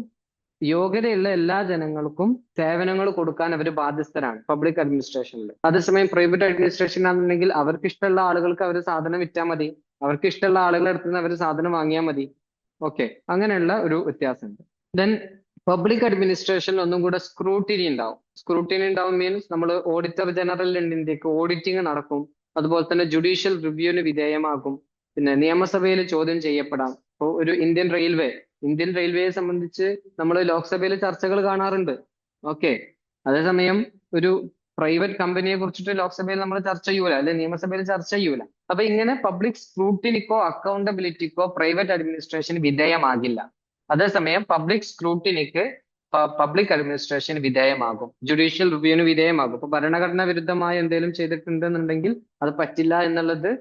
യോഗ്യതയുള്ള എല്ലാ ജനങ്ങൾക്കും സേവനങ്ങൾ കൊടുക്കാൻ അവർ ബാധ്യസ്ഥരാണ് പബ്ലിക് അഡ്മിനിസ്ട്രേഷനിൽ. അതേസമയം പ്രൈവറ്റ് അഡ്മിനിസ്ട്രേഷൻ ആണെന്നുണ്ടെങ്കിൽ അവർക്ക് ഇഷ്ടമുള്ള ആളുകൾക്ക് അവർ സാധനം വിറ്റാൽ മതി, അവർക്ക് ഇഷ്ടമുള്ള ആളുകളുടെ അടുത്ത് നിന്ന് അവർ സാധനം വാങ്ങിയാൽ മതി. ഓക്കെ, അങ്ങനെയുള്ള ഒരു വ്യത്യാസമുണ്ട്. ദെൻ പബ്ലിക് അഡ്മിനിസ്ട്രേഷനിൽ ഒന്നും കൂടെ സ്ക്രൂട്ടിനി ഉണ്ടാവും. സ്ക്രൂട്ടിനി ഉണ്ടാവും മീൻസ് നമ്മൾ ഓഡിറ്റർ ജനറൽ ഇന്ത്യക്ക് ഓഡിറ്റിംഗ് നടക്കും, അതുപോലെ തന്നെ ജുഡീഷ്യൽ റിവ്യൂവിന് വിധേയമാകും, പിന്നെ നിയമസഭയിൽ ചോദ്യം ചെയ്യപ്പെടാം. ഇപ്പോൾ ഒരു ഇന്ത്യൻ റെയിൽവേയെ സംബന്ധിച്ച് നമ്മൾ ലോക്സഭയിൽ ചർച്ചകൾ കാണാറുണ്ട്. ഓക്കെ, അതേസമയം ഒരു പ്രൈവറ്റ് കമ്പനിയെ കുറിച്ചിട്ട് ലോക്സഭയിൽ നമ്മൾ ചർച്ച ചെയ്യൂല, അല്ലെ നിയമസഭയിൽ ചർച്ച ചെയ്യൂല. അപ്പൊ ഇങ്ങനെ പബ്ലിക് സ്ക്രൂട്ടിനിക്കോ അക്കൗണ്ടബിലിറ്റിക്കോ പ്രൈവറ്റ് അഡ്മിനിസ്ട്രേഷൻ വിധേയമാകില്ല. അതേസമയം പബ്ലിക് സ്ക്രൂട്ടിനിക്ക് പബ്ലിക് അഡ്മിനിസ്ട്രേഷൻ വിധേയമാകും, ജുഡീഷ്യൽ റിവ്യൂവിന് വിധേയമാകും. ഇപ്പൊ ഭരണഘടനാ വിരുദ്ധമായ എന്തെങ്കിലും ചെയ്തിട്ടുണ്ടെന്നുണ്ടെങ്കിൽ അത് പറ്റില്ല എന്നുള്ളത്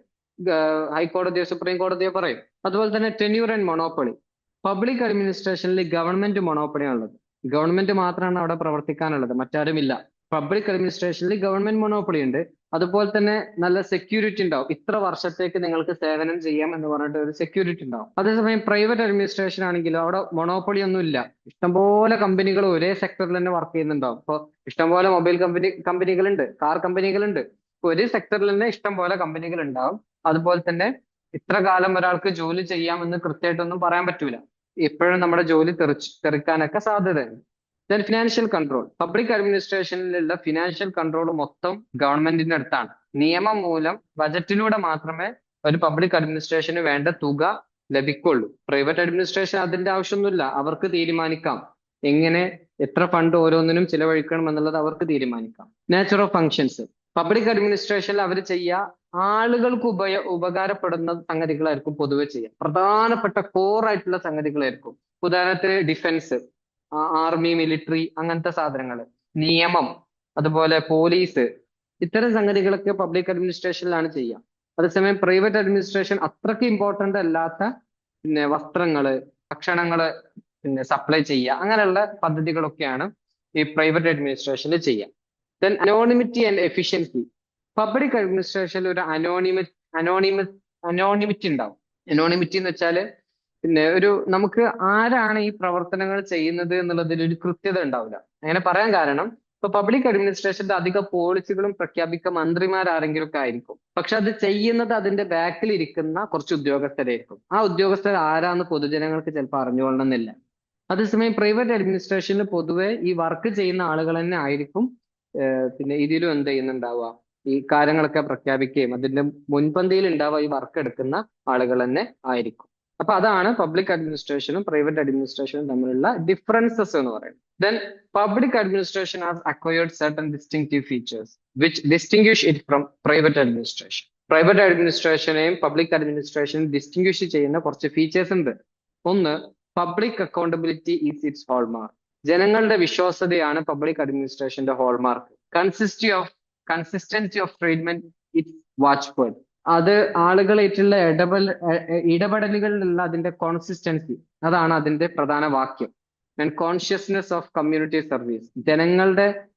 ഹൈക്കോടതിയോ സുപ്രീം കോടതിയോ പറയും. അതുപോലെ തന്നെ ടെന്യൂർ ആൻഡ് മൊണോപ്പൊളി. പബ്ലിക് അഡ്മിനിസ്ട്രേഷനിൽ ഗവൺമെന്റ് മൊണോപ്പൊളിയാണ് ഉള്ളത്. ഗവൺമെന്റ് മാത്രമാണ് അവിടെ പ്രവർത്തിക്കാനുള്ളത്, മറ്റാരുമില്ല. പബ്ലിക് അഡ്മിനിസ്ട്രേഷനിൽ ഗവൺമെന്റ് മൊണോപ്പൊളി ഉണ്ട്. അതുപോലെ തന്നെ നല്ല സെക്യൂരിറ്റി ഉണ്ടാവും. ഇത്ര വർഷത്തേക്ക് നിങ്ങൾക്ക് സേവനം ചെയ്യാം എന്ന് പറഞ്ഞിട്ട് ഒരു സെക്യൂരിറ്റി ഉണ്ടാവും. അതേസമയം പ്രൈവറ്റ് അഡ്മിനിസ്ട്രേഷൻ ആണെങ്കിലോ അവിടെ മൊണോപ്പൊളി ഒന്നും ഇല്ല. ഇഷ്ടംപോലെ കമ്പനികൾ ഒരേ സെക്ടറിൽ തന്നെ വർക്ക് ചെയ്യുന്നുണ്ടാവും. ഇപ്പോൾ ഇഷ്ടംപോലെ മൊബൈൽ കമ്പനികളുണ്ട്, കാർ കമ്പനികളുണ്ട്. ഇപ്പൊ ഒരു സെക്ടറിൽ തന്നെ ഇഷ്ടംപോലെ കമ്പനികൾ ഉണ്ടാവും. അതുപോലെ തന്നെ ഇത്ര കാലം ഒരാൾക്ക് ജോലി ചെയ്യാമെന്ന് കൃത്യമായിട്ടൊന്നും പറയാൻ പറ്റൂല. എപ്പോഴും നമ്മുടെ ജോലി തെറിക്കാനൊക്കെ സാധ്യതയുണ്ട്. Then financial control. പബ്ലിക് അഡ്മിനിസ്ട്രേഷനിലുള്ള ഫിനാൻഷ്യൽ കൺട്രോൾ മൊത്തം ഗവൺമെന്റിന്റെ അടുത്താണ്. നിയമം മൂലം ബജറ്റിലൂടെ മാത്രമേ ഒരു പബ്ലിക് അഡ്മിനിസ്ട്രേഷന് വേണ്ട തുക ലഭിക്കുള്ളൂ. പ്രൈവറ്റ് അഡ്മിനിസ്ട്രേഷൻ അതിന്റെ ആവശ്യമൊന്നുമില്ല. അവർക്ക് തീരുമാനിക്കാം എങ്ങനെ എത്ര ഫണ്ട് ഓരോന്നിനും ചിലവഴിക്കണം എന്നുള്ളത് അവർക്ക് തീരുമാനിക്കാം. Nature of functions. പബ്ലിക് അഡ്മിനിസ്ട്രേഷനിൽ അവർ ചെയ്യുക ആളുകൾക്ക് ഉപകാരപ്പെടുന്ന സംഗതികളായിരിക്കും പൊതുവെ ചെയ്യുക. പ്രധാനപ്പെട്ട കോർ ആയിട്ടുള്ള സംഗതികളായിരിക്കും. ഉദാഹരണത്തിന് ഡിഫൻസ്, ആർമി, മിലിറ്ററി, അങ്ങനത്തെ സാധനങ്ങൾ, നിയമം, അതുപോലെ പോലീസ്, ഇത്തരം സംഗതികളൊക്കെ പബ്ലിക് അഡ്മിനിസ്ട്രേഷനിലാണ് ചെയ്യുക. അതേസമയം പ്രൈവറ്റ് അഡ്മിനിസ്ട്രേഷൻ അത്രയ്ക്ക് ഇമ്പോർട്ടന്റ് അല്ലാത്ത പിന്നെ വസ്ത്രങ്ങള്, ഭക്ഷണങ്ങള് പിന്നെ സപ്ലൈ ചെയ്യുക, അങ്ങനെയുള്ള പദ്ധതികളൊക്കെയാണ് ഈ പ്രൈവറ്റ് അഡ്മിനിസ്ട്രേഷനിൽ ചെയ്യുക. Then anonymity and efficiency. Public അഡ്മിനിസ്ട്രേഷനിൽ ഒരു അനോണിമിറ്റി ഉണ്ടാവും. അനോണിമിറ്റി എന്ന് വെച്ചാല് പിന്നെ ഒരു നമുക്ക് ആരാണ് ഈ പ്രവർത്തനങ്ങൾ ചെയ്യുന്നത് എന്നുള്ളതിൽ ഒരു കൃത്യത ഉണ്ടാവില്ല. അങ്ങനെ പറയാൻ കാരണം ഇപ്പൊ പബ്ലിക് അഡ്മിനിസ്ട്രേഷന്റെ അധിക പോളിസികളും പ്രഖ്യാപിക്കുക മന്ത്രിമാരാരെങ്കിലും ഒക്കെ ആയിരിക്കും. പക്ഷെ അത് ചെയ്യുന്നത് അതിന്റെ ബാക്കിൽ ഇരിക്കുന്ന കുറച്ച് ഉദ്യോഗസ്ഥരായിരിക്കും. ആ ഉദ്യോഗസ്ഥർ ആരാന്ന് പൊതുജനങ്ങൾക്ക് ചിലപ്പോൾ അറിഞ്ഞുകൊള്ളണമെന്നില്ല. അതേസമയം പ്രൈവറ്റ് അഡ്മിനിസ്ട്രേഷനിൽ പൊതുവെ ഈ വർക്ക് ചെയ്യുന്ന ആളുകൾ തന്നെ ആയിരിക്കും പിന്നെ ഇതിലും എന്ത് ചെയ്യുന്നുണ്ടാവുക, ഈ കാര്യങ്ങളൊക്കെ പ്രഖ്യാപിക്കുകയും അതിന്റെ മുൻപന്തിയിൽ ഉണ്ടാവുക ഈ വർക്ക് എടുക്കുന്ന ആളുകൾ തന്നെ ആയിരിക്കും. അപ്പൊ അതാണ് പബ്ലിക് അഡ്മിനിസ്ട്രേഷനും പ്രൈവറ്റ് അഡ്മിനിസ്ട്രേഷനും തമ്മിലുള്ള ഡിഫറൻസസ് എന്ന് പറയുന്നത്. Then public administration has acquired certain distinctive features which distinguish it from private administration. Private അഡ്മിനിസ്ട്രേഷനെയും പബ്ലിക് അഡ്മിനിസ്ട്രേഷനെയും ഡിസ്റ്റിംഗ്വിഷ് ചെയ്യുന്ന കുറച്ച് ഫീച്ചേഴ്സ് ഉണ്ട്. ഒന്ന്, public accountability is its hallmark. ജനങ്ങളുടെ വിശ്വാസ്യതയാണ് പബ്ലിക് അഡ്മിനിസ്ട്രേഷന്റെ hallmark. Consistency of treatment its watchword. അത് ആളുകളായിട്ടുള്ള ഇടപെടലുകളിലുള്ള അതിന്റെ കോൺസിസ്റ്റൻസി, അതാണ് അതിന്റെ പ്രധാന വാക്യം. And consciousness of community service.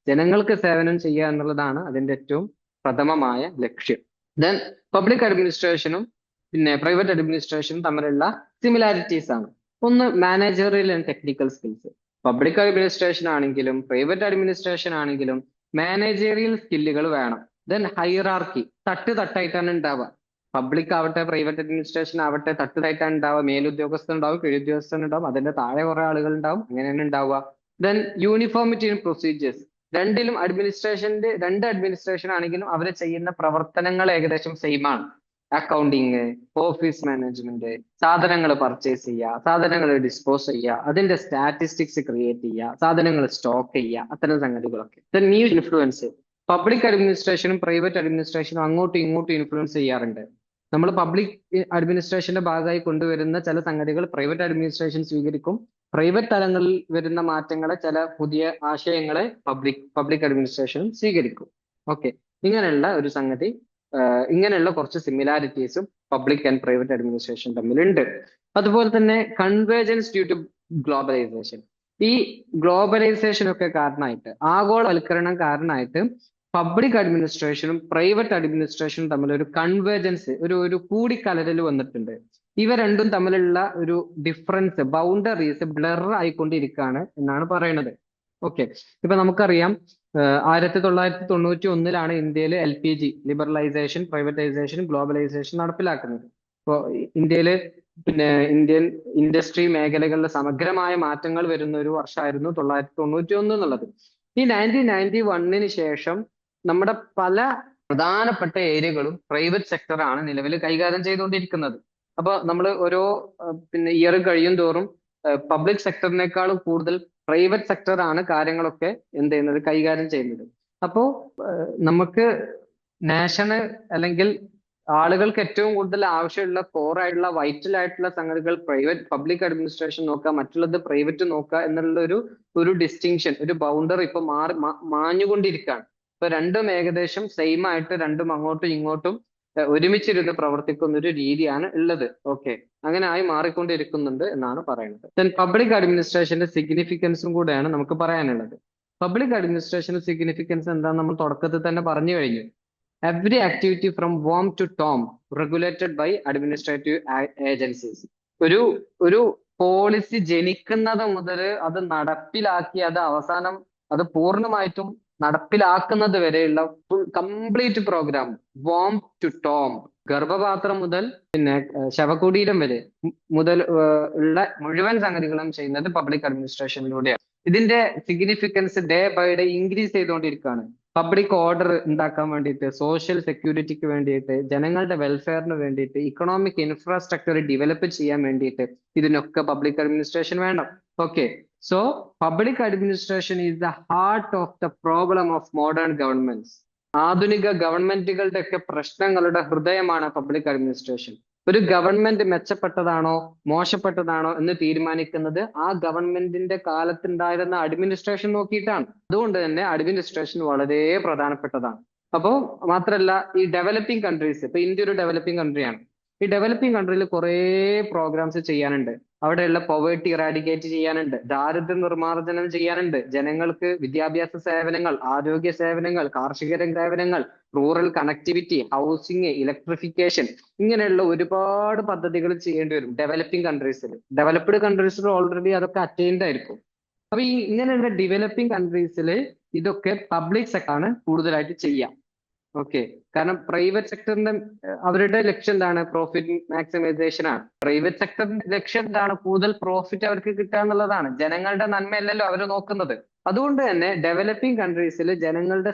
ജനങ്ങൾക്ക് സേവനം ചെയ്യുക എന്നുള്ളതാണ് അതിന്റെ ഏറ്റവും പ്രഥമമായ ലക്ഷ്യം. ദെൻ പബ്ലിക് അഡ്മിനിസ്ട്രേഷനും പിന്നെ പ്രൈവറ്റ് അഡ്മിനിസ്ട്രേഷനും തമ്മിലുള്ള സിമിലാരിറ്റീസ് ആണ്. ഒന്ന്, managerial and technical skills. Public administration ആണെങ്കിലും പ്രൈവറ്റ് അഡ്മിനിസ്ട്രേഷൻ ആണെങ്കിലും മാനേജറിയൽ സ്കില്ലുകൾ വേണം. ദെൻ ഹൈറാർക്കി, തട്ടായിട്ടാണ് ഉണ്ടാവുക. പബ്ലിക് ആവട്ടെ പ്രൈവറ്റ് അഡ്മിനിസ്ട്രേഷൻ ആവട്ടെ തട്ടായിട്ടാണ് ഉണ്ടാവുക. മേലുദ്യോഗസ്ഥൻ ഉണ്ടാവും, കീഴുദ്യോഗസ്ഥൻ ഉണ്ടാവും, അതിന്റെ താഴെ കുറെ ആളുകൾ ഉണ്ടാവും, അങ്ങനെയാണ് ഉണ്ടാവുക. Then uniformity in procedures. രണ്ട് അഡ്മിനിസ്ട്രേഷൻ ആണെങ്കിലും അവർ ചെയ്യുന്ന പ്രവർത്തനങ്ങൾ ഏകദേശം സെയിം ആണ്. അക്കൗണ്ടിങ്, ഓഫീസ് മാനേജ്മെന്റ്, സാധനങ്ങൾ പർച്ചേസ് ചെയ്യുക, സാധനങ്ങൾ ഡിസ്പോസ് ചെയ്യുക, അതിന്റെ സ്റ്റാറ്റിസ്റ്റിക്സ് ക്രിയേറ്റ് ചെയ്യുക, സാധനങ്ങൾ സ്റ്റോക്ക് ചെയ്യുക, അത്തരം സംഗതികളൊക്കെ. Then new influence. പബ്ലിക് അഡ്മിനിസ്ട്രേഷനും പ്രൈവറ്റ് അഡ്മിനിസ്ട്രേഷനും അങ്ങോട്ടും ഇങ്ങോട്ടും ഇൻഫ്ലുവൻസ് ചെയ്യാറുണ്ട്. നമ്മൾ പബ്ലിക് അഡ്മിനിസ്ട്രേഷന്റെ ഭാഗമായി കൊണ്ടുവരുന്ന ചില സംഗതികൾ പ്രൈവറ്റ് അഡ്മിനിസ്ട്രേഷൻ സ്വീകരിക്കും. പ്രൈവറ്റ് തലങ്ങളിൽ വരുന്ന മാറ്റങ്ങളെ, ചില പുതിയ ആശയങ്ങളെ പബ്ലിക് അഡ്മിനിസ്ട്രേഷൻ സ്വീകരിക്കും. ഓക്കെ, ഇങ്ങനെയുള്ള ഒരു സംഗതി, ഇങ്ങനെയുള്ള കുറച്ച് സിമിലാരിറ്റീസും പബ്ലിക് ആൻഡ് പ്രൈവറ്റ് അഡ്മിനിസ്ട്രേഷൻ തമ്മിലുണ്ട്. അതുപോലെ തന്നെ കൺവേർജൻസ് ഡ്യൂ ടു ഗ്ലോബലൈസേഷൻ. ഈ ഗ്ലോബലൈസേഷൻ ഒക്കെ കാരണമായിട്ട്, ആഗോളവൽക്കരണം കാരണമായിട്ട് പബ്ലിക് അഡ്മിനിസ്ട്രേഷനും പ്രൈവറ്റ് അഡ്മിനിസ്ട്രേഷനും തമ്മിൽ ഒരു കൺവേർജൻസ്, ഒരു കൂടിക്കലരൽ വന്നിട്ടുണ്ട്. ഇവ രണ്ടും തമ്മിലുള്ള ഒരു ഡിഫറൻസ്, ബൗണ്ടറീസ് ബ്ലർ ആയിക്കൊണ്ടിരിക്കുകയാണ് എന്നാണ് പറയുന്നത്. ഓക്കെ, ഇപ്പൊ നമുക്കറിയാം 1991 ഇന്ത്യയിൽ LPG, ലിബറലൈസേഷൻ, പ്രൈവറ്റൈസേഷൻ, ഗ്ലോബലൈസേഷൻ നടപ്പിലാക്കുന്നത്. ഇപ്പോൾ ഇന്ത്യയില് പിന്നെ ഇന്ത്യൻ ഇൻഡസ്ട്രി മേഖലകളിൽ സമഗ്രമായ മാറ്റങ്ങൾ വരുന്ന ഒരു വർഷമായിരുന്നു 1991 എന്നുള്ളത്. ഈ 1991 ശേഷം നമ്മുടെ പല പ്രധാനപ്പെട്ട ഏരിയകളും പ്രൈവറ്റ് സെക്ടറാണ് നിലവിൽ കൈകാര്യം ചെയ്തുകൊണ്ടിരിക്കുന്നത്. അപ്പൊ നമ്മൾ ഓരോ പിന്നെ ഇയർ കഴിയും തോറും പബ്ലിക് സെക്ടറിനേക്കാളും കൂടുതൽ പ്രൈവറ്റ് സെക്ടറാണ് കാര്യങ്ങളൊക്കെ എന്ത് ചെയ്യുന്നത്, കൈകാര്യം ചെയ്യുന്നത്. അപ്പോ നമുക്ക് നാഷണൽ അല്ലെങ്കിൽ ആളുകൾക്ക് ഏറ്റവും കൂടുതൽ ആവശ്യമുള്ള കോർ ആയിട്ടുള്ള വൈറ്റൽ ആയിട്ടുള്ള സംഗതികൾ പബ്ലിക് അഡ്മിനിസ്ട്രേഷൻ നോക്കുക, മറ്റുള്ളത് പ്രൈവറ്റ് നോക്കുക എന്നുള്ള ഒരു ഡിസ്റ്റിങ്ഷൻ, ഒരു ബൗണ്ടറി ഇപ്പൊ മാഞ്ഞുകൊണ്ടിരിക്കുകയാണ്. ഇപ്പൊ രണ്ടും ഏകദേശം സെയിം ആയിട്ട് രണ്ടും അങ്ങോട്ടും ഇങ്ങോട്ടും ഒരുമിച്ചിരുന്ന് പ്രവർത്തിക്കുന്ന ഒരു രീതിയാണ് ഉള്ളത്. ഓക്കെ, അങ്ങനെ ആയി മാറിക്കൊണ്ടിരിക്കുന്നുണ്ട് എന്നാണ് പറയുന്നത്. ദെൻ പബ്ലിക് അഡ്മിനിസ്ട്രേഷന്റെ സിഗ്നിഫിക്കൻസും കൂടെയാണ് നമുക്ക് പറയാനുള്ളത്. പബ്ലിക് അഡ്മിനിസ്ട്രേഷന്റെ സിഗ്നിഫിക്കൻസ് എന്താണെന്ന് നമ്മൾ തുടക്കത്തിൽ തന്നെ പറഞ്ഞു കഴിഞ്ഞു. Every activity from womb to tomb regulated by administrative agencies. ഒരു പോളിസി ജനിക്കുന്നത് മുതൽ അത് നടപ്പിലാക്കി അത് അവസാനം അത് പൂർണ്ണമായിട്ടും നടപ്പിലാക്കുന്നത് വരെയുള്ള full complete programme womb to tomb, ഗർഭപാത്രം മുതൽ പിന്നെ ശവകുടീരം വരെ മുതൽ ഉള്ള മുഴുവൻ സംഗതികളും ചെയ്യുന്നത് പബ്ലിക് അഡ്മിനിസ്ട്രേഷനിലൂടെയാണ്. ഇതിന്റെ significance day by day increase ചെയ്തുകൊണ്ടിരിക്കുകയാണ്. പബ്ലിക് ഓർഡർ ഉണ്ടാക്കാൻ വേണ്ടിയിട്ട്, സോഷ്യൽ സെക്യൂരിറ്റിക്ക് വേണ്ടിയിട്ട്, ജനങ്ങളുടെ വെൽഫെയറിന് വേണ്ടിയിട്ട്, ഇക്കണോമിക് ഇൻഫ്രാസ്ട്രക്ചർ ഡെവലപ്പ് ചെയ്യാൻ വേണ്ടിയിട്ട് ഇതിനൊക്കെ പബ്ലിക് അഡ്മിനിസ്ട്രേഷൻ വേണം. Okay, so public administration is the heart of the problem of modern governments. ആധുനിക ഗവൺമെന്റുകളുടെ ഒക്കെ പ്രശ്നങ്ങളുടെ ഹൃദയമാണ് പബ്ലിക് അഡ്മിനിസ്ട്രേഷൻ. ഒരു ഗവൺമെന്റ് മെച്ചപ്പെട്ടതാണോ മോശപ്പെട്ടതാണോ എന്ന് തീരുമാനിക്കുന്നത് ആ ഗവൺമെന്റിന്റെ കാലത്തുണ്ടായിരുന്ന അഡ്മിനിസ്ട്രേഷൻ നോക്കിയിട്ടാണ്. അതുകൊണ്ട് തന്നെ അഡ്മിനിസ്ട്രേഷൻ വളരെ പ്രധാനപ്പെട്ടതാണ്. അപ്പോ മാത്രമല്ല, ഈ ഡെവലപ്പിംഗ് കൺട്രീസ്, ഇപ്പൊ ഇന്ത്യ ഒരു ഡെവലപ്പിംഗ് കൺട്രിയാണ്. ഈ ഡെവലപ്പിംഗ് കൺട്രിയിൽ കുറേ പ്രോഗ്രാംസ് ചെയ്യാനുണ്ട്. അവിടെയുള്ള പോവേർട്ടി ഇറാഡിക്കേറ്റ് ചെയ്യാനുണ്ട്, ദാരിദ്ര്യ നിർമ്മാർജ്ജനം ചെയ്യാനുണ്ട്, ജനങ്ങൾക്ക് വിദ്യാഭ്യാസ സേവനങ്ങൾ, ആരോഗ്യ സേവനങ്ങൾ, കാർഷിക സേവനങ്ങൾ, റൂറൽ കണക്ടിവിറ്റി, ഹൗസിംഗ്, ഇലക്ട്രിഫിക്കേഷൻ, ഇങ്ങനെയുള്ള ഒരുപാട് പദ്ധതികൾ ചെയ്യേണ്ടി വരും ഡെവലപ്പിംഗ് കൺട്രീസിൽ. ഡെവലപ്ഡ് കൺട്രീസിൽ ഓൾറെഡി അതൊക്കെ അറ്റൈൻഡ് ആയിരിക്കും. അപ്പൊ ഈ ഇങ്ങനെയുള്ള ഡെവലപ്പിംഗ് കൺട്രീസിൽ ഇതൊക്കെ പബ്ലിക് സെക്ടറാണ് കൂടുതലായിട്ട് ചെയ്യാം. ഓക്കെ, കാരണം പ്രൈവറ്റ് സെക്ടറിന്റെ അവരുടെ ലക്ഷ്യം എന്താണ്? പ്രോഫിറ്റ് മാക്സിമൈസേഷൻ ആണ്. പ്രൈവറ്റ് സെക്ടറിന്റെ ലക്ഷ്യം എന്താണ്? കൂടുതൽ പ്രോഫിറ്റ് അവർക്ക് കിട്ടുക എന്നുള്ളതാണ്. ജനങ്ങളുടെ നന്മയല്ലല്ലോ അവർ നോക്കുന്നത്. അതുകൊണ്ട് തന്നെ ഡെവലപ്പിംഗ് കൺട്രീസിൽ ജനങ്ങളുടെ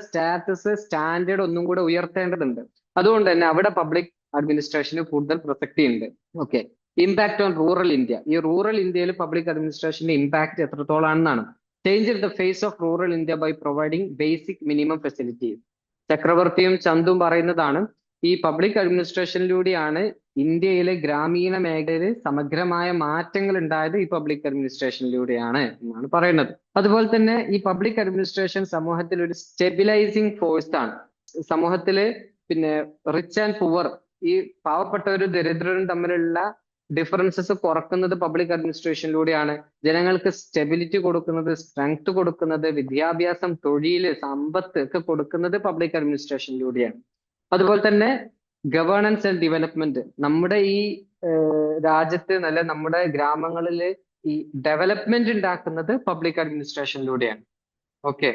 സ്റ്റാൻഡേർഡ് ഒന്നും കൂടെ ഉയർത്തേണ്ടതുണ്ട്. അതുകൊണ്ട് തന്നെ അവിടെ പബ്ലിക് അഡ്മിനിസ്ട്രേഷന് കൂടുതൽ പ്രസക്തി ഉണ്ട്. Okay, impact on rural India. ഈ റൂറൽ ഇന്ത്യയിൽ പബ്ലിക് അഡ്മിനിസ്ട്രേഷന്റെ ഇമ്പാക്ട് എത്രത്തോളാണെന്നാണ്. Change the face of rural India by providing basic minimum facilities. ചക്രവർത്തിയും ചന്തും പറയുന്നതാണ്, ഈ പബ്ലിക് അഡ്മിനിസ്ട്രേഷനിലൂടെയാണ് ഇന്ത്യയിലെ ഗ്രാമീണ മേഖലയിൽ സമഗ്രമായ മാറ്റങ്ങൾ ഉണ്ടായത് ഈ പബ്ലിക് അഡ്മിനിസ്ട്രേഷനിലൂടെയാണ് എന്നാണ് പറയുന്നത്. അതുപോലെ തന്നെ ഈ പബ്ലിക് അഡ്മിനിസ്ട്രേഷൻ സമൂഹത്തിൽ ഒരു സ്റ്റെബിലൈസിങ് ഫോഴ്സ് ആണ്. സമൂഹത്തില് പിന്നെ റിച്ച് ആൻഡ് പുവർ, ഈ പാവപ്പെട്ടവരും ദരിദ്രരും തമ്മിലുള്ള ഡിഫറൻസസ് കുറക്കുന്നത് പബ്ലിക് അഡ്മിനിസ്ട്രേഷനിലൂടെയാണ്. ജനങ്ങൾക്ക് സ്റ്റെബിലിറ്റി കൊടുക്കുന്നത്, സ്ട്രെങ്ത് കൊടുക്കുന്നത്, വിദ്യാഭ്യാസം, തൊഴില്, സമ്പത്ത് ഒക്കെ കൊടുക്കുന്നത് പബ്ലിക് അഡ്മിനിസ്ട്രേഷനിലൂടെയാണ്. അതുപോലെ തന്നെ ഗവേണൻസ് ആൻഡ് ഡെവലപ്മെന്റ്. നമ്മുടെ ഈ രാജ്യത്ത് നല്ല നമ്മുടെ ഗ്രാമങ്ങളിൽ ഈ ഡെവലപ്മെന്റ് ഉണ്ടാക്കുന്നത് പബ്ലിക് അഡ്മിനിസ്ട്രേഷനിലൂടെയാണ്. ഓക്കെ,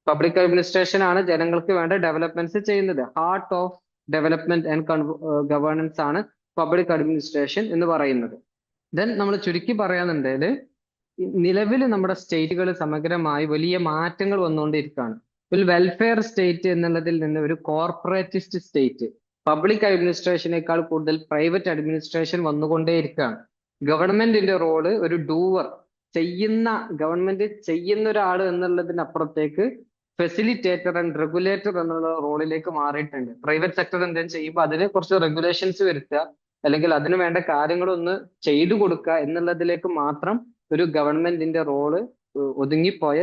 പബ്ലിക് അഡ്മിനിസ്ട്രേഷൻ ആണ് ജനങ്ങൾക്ക് വേണ്ട ഡെവലപ്മെന്റ്സ് ചെയ്യുന്നത്. Heart of development and governance ആണ് പബ്ലിക് അഡ്മിനിസ്ട്രേഷൻ എന്ന് പറയുന്നത്. ദെൻ നമ്മൾ ചുരുക്കി പറയാന്നുണ്ടെങ്കിൽ നിലവിൽ നമ്മുടെ സ്റ്റേറ്റുകൾ സമഗ്രമായി വലിയ മാറ്റങ്ങൾ വന്നുകൊണ്ടിരിക്കുകയാണ്. ഒരു വെൽഫെയർ സ്റ്റേറ്റ് എന്നുള്ളതിൽ നിന്ന് ഒരു കോർപ്പറേറ്റിസ്റ്റ് സ്റ്റേറ്റ്, പബ്ലിക് അഡ്മിനിസ്ട്രേഷനേക്കാൾ കൂടുതൽ പ്രൈവറ്റ് അഡ്മിനിസ്ട്രേഷൻ വന്നുകൊണ്ടേയിരിക്കുകയാണ്. ഗവൺമെന്റിന്റെ റോള് ഒരു ഡൂവർ, ഗവൺമെന്റ് ചെയ്യുന്ന ഒരാൾ എന്നുള്ളതിനപ്പുറത്തേക്ക് ഫെസിലിറ്റേറ്റർ ആൻഡ് റെഗുലേറ്റർ എന്നുള്ള റോളിലേക്ക് മാറിയിട്ടുണ്ട്. പ്രൈവറ്റ് സെക്ടർ എന്തെങ്കിലും ചെയ്യുമ്പോൾ അതിന് കുറച്ച് റെഗുലേഷൻസ് വരുത്തുക, അല്ലെങ്കിൽ അതിന് വേണ്ട കാര്യങ്ങളൊന്ന് ചെയ്തു കൊടുക്കുക എന്നുള്ളതിലേക്ക് മാത്രം ഒരു ഗവൺമെന്റിന്റെ റോള്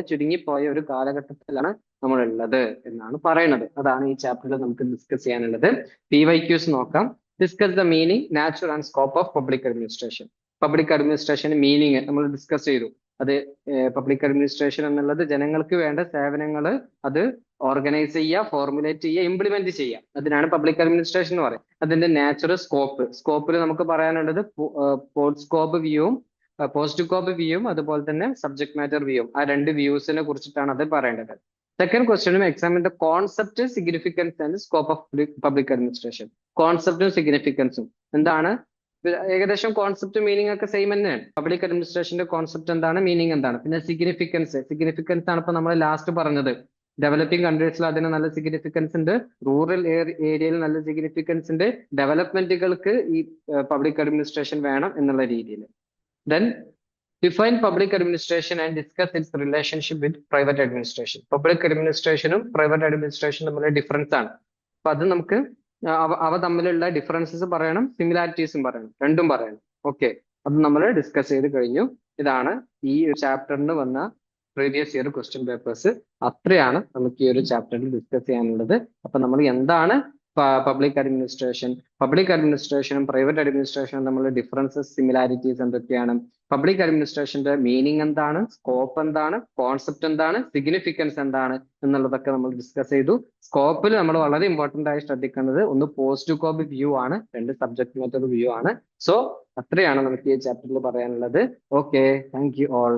ചുരുങ്ങിപ്പോയ ഒരു കാലഘട്ടത്തിലാണ് നമ്മളുള്ളത് എന്നാണ് പറയുന്നത്. അതാണ് ഈ ചാപ്റ്ററിൽ നമുക്ക് ഡിസ്കസ് ചെയ്യാനുള്ളത്. PYQs നോക്കാം. Discuss the meaning, nature and scope of public administration. Public administration meaning നമ്മൾ ഡിസ്കസ് ചെയ്തു. അത് പബ്ലിക് അഡ്മിനിസ്ട്രേഷൻ എന്നുള്ളത് ജനങ്ങൾക്ക് വേണ്ട സേവനങ്ങൾ അത് ഓർഗനൈസ് ചെയ്യുക, ഫോർമുലേറ്റ് ചെയ്യുക, ഇംപ്ലിമെന്റ് ചെയ്യുക, അതിനാണ് പബ്ലിക് അഡ്മിനിസ്ട്രേഷൻ എന്ന് പറയുന്നത്. അതിന്റെ നാച്ചർ, സ്കോപ്പിൽ നമുക്ക് പറയാനുള്ളത് പോസ്റ്റ് സ്കോപ്പ് വ്യൂവും പോസ്റ്റ് സ്കോപ്പ് വ്യൂവും അതുപോലെ തന്നെ സബ്ജക്ട് മാറ്റർ വ്യൂവും, ആ രണ്ട് വ്യൂസിനെ കുറിച്ചിട്ടാണ് അത് പറയേണ്ടത്. സെക്കൻഡ് ക്വസ്റ്റ്യനും എക്സാമിന്റെ concept, significance and scope of public administration. കോൺസെപ്റ്റും സിഗ്നിഫിക്കൻസും എന്താണ്? ഏകദേശം കോൺസെപ്റ്റ് മീനിങ് ഒക്കെ സെയിം തന്നെയാണ്. പബ്ലിക് അഡ്മിനിസ്ട്രേഷന്റെ കോൺസെപ്റ്റ് എന്താണ്, മീനിങ് എന്താണ്. പിന്നെ സിഗ്നിഫിക്കൻസ് ആണ് ഇപ്പൊ നമ്മൾ ലാസ്റ്റ് പറഞ്ഞത്. ഡെവലപ്പിംഗ് കൺട്രീസിൽ അതിന് നല്ല സിഗ്നിഫിക്കൻസ് ഉണ്ട്, റൂറൽ ഏരിയയിൽ നല്ല സിഗ്നിഫിക്കൻസ് ഉണ്ട്. ഡെവലപ്മെന്റുകൾക്ക് ഈ പബ്ലിക് അഡ്മിനിസ്ട്രേഷൻ വേണം എന്നുള്ള രീതിയിൽ. Then define public administration and discuss its relationship with private administration. Public അഡ്മിനിസ്ട്രേഷനും പ്രൈവറ്റ് അഡ്മിനിസ്ട്രേഷനും തമ്മിലുള്ള ഡിഫറൻസ് ആണ്. അപ്പൊ അത് നമുക്ക് അവ തമ്മിലുള്ള ഡിഫറൻസസ് പറയണം, സിമിലാരിറ്റീസും പറയണം, രണ്ടും പറയണം. ഓക്കെ, അത് നമ്മൾ ഡിസ്കസ് ചെയ്ത് കഴിഞ്ഞു. ഇതാണ് ഈ ചാപ്റ്ററിന് വന്ന പ്രീവിയസ് ഇയർ ക്വസ്റ്റ്യൻ പേപ്പേഴ്സ്. അത്രയാണ് നമുക്ക് ഈ ഒരു ചാപ്റ്ററിൽ ഡിസ്കസ് ചെയ്യാനുള്ളത്. അപ്പൊ നമ്മൾ എന്താണ് പബ്ലിക് അഡ്മിനിസ്ട്രേഷനും പ്രൈവറ്റ് അഡ്മിനിസ്ട്രേഷനും തമ്മിലുള്ള ഡിഫറൻസസ്, സിമിലാരിറ്റീസ് എന്തൊക്കെയാണ്, പബ്ലിക് അഡ്മിനിസ്ട്രേഷന്റെ മീനിങ് എന്താണ്, സ്കോപ്പ് എന്താണ്, കോൺസെപ്റ്റ് എന്താണ്, സിഗ്നിഫിക്കൻസ് എന്താണ് എന്നുള്ളതൊക്കെ നമ്മൾ ഡിസ്കസ് ചെയ്തു. സ്കോപ്പിൽ നമ്മൾ വളരെ ഇമ്പോർട്ടന്റ് ആയി ശ്രദ്ധിക്കേണ്ടത് ഒന്ന് പോസ്റ്റ് കോപ്പി വ്യൂ ആണ്, രണ്ട് സബ്ജക്ട് മാറ്റർ വ്യൂ ആണ്. സോ അത്രയാണ് നമുക്ക് ഈ ചാപ്റ്ററിൽ പറയാനുള്ളത്. Okay, thank you all.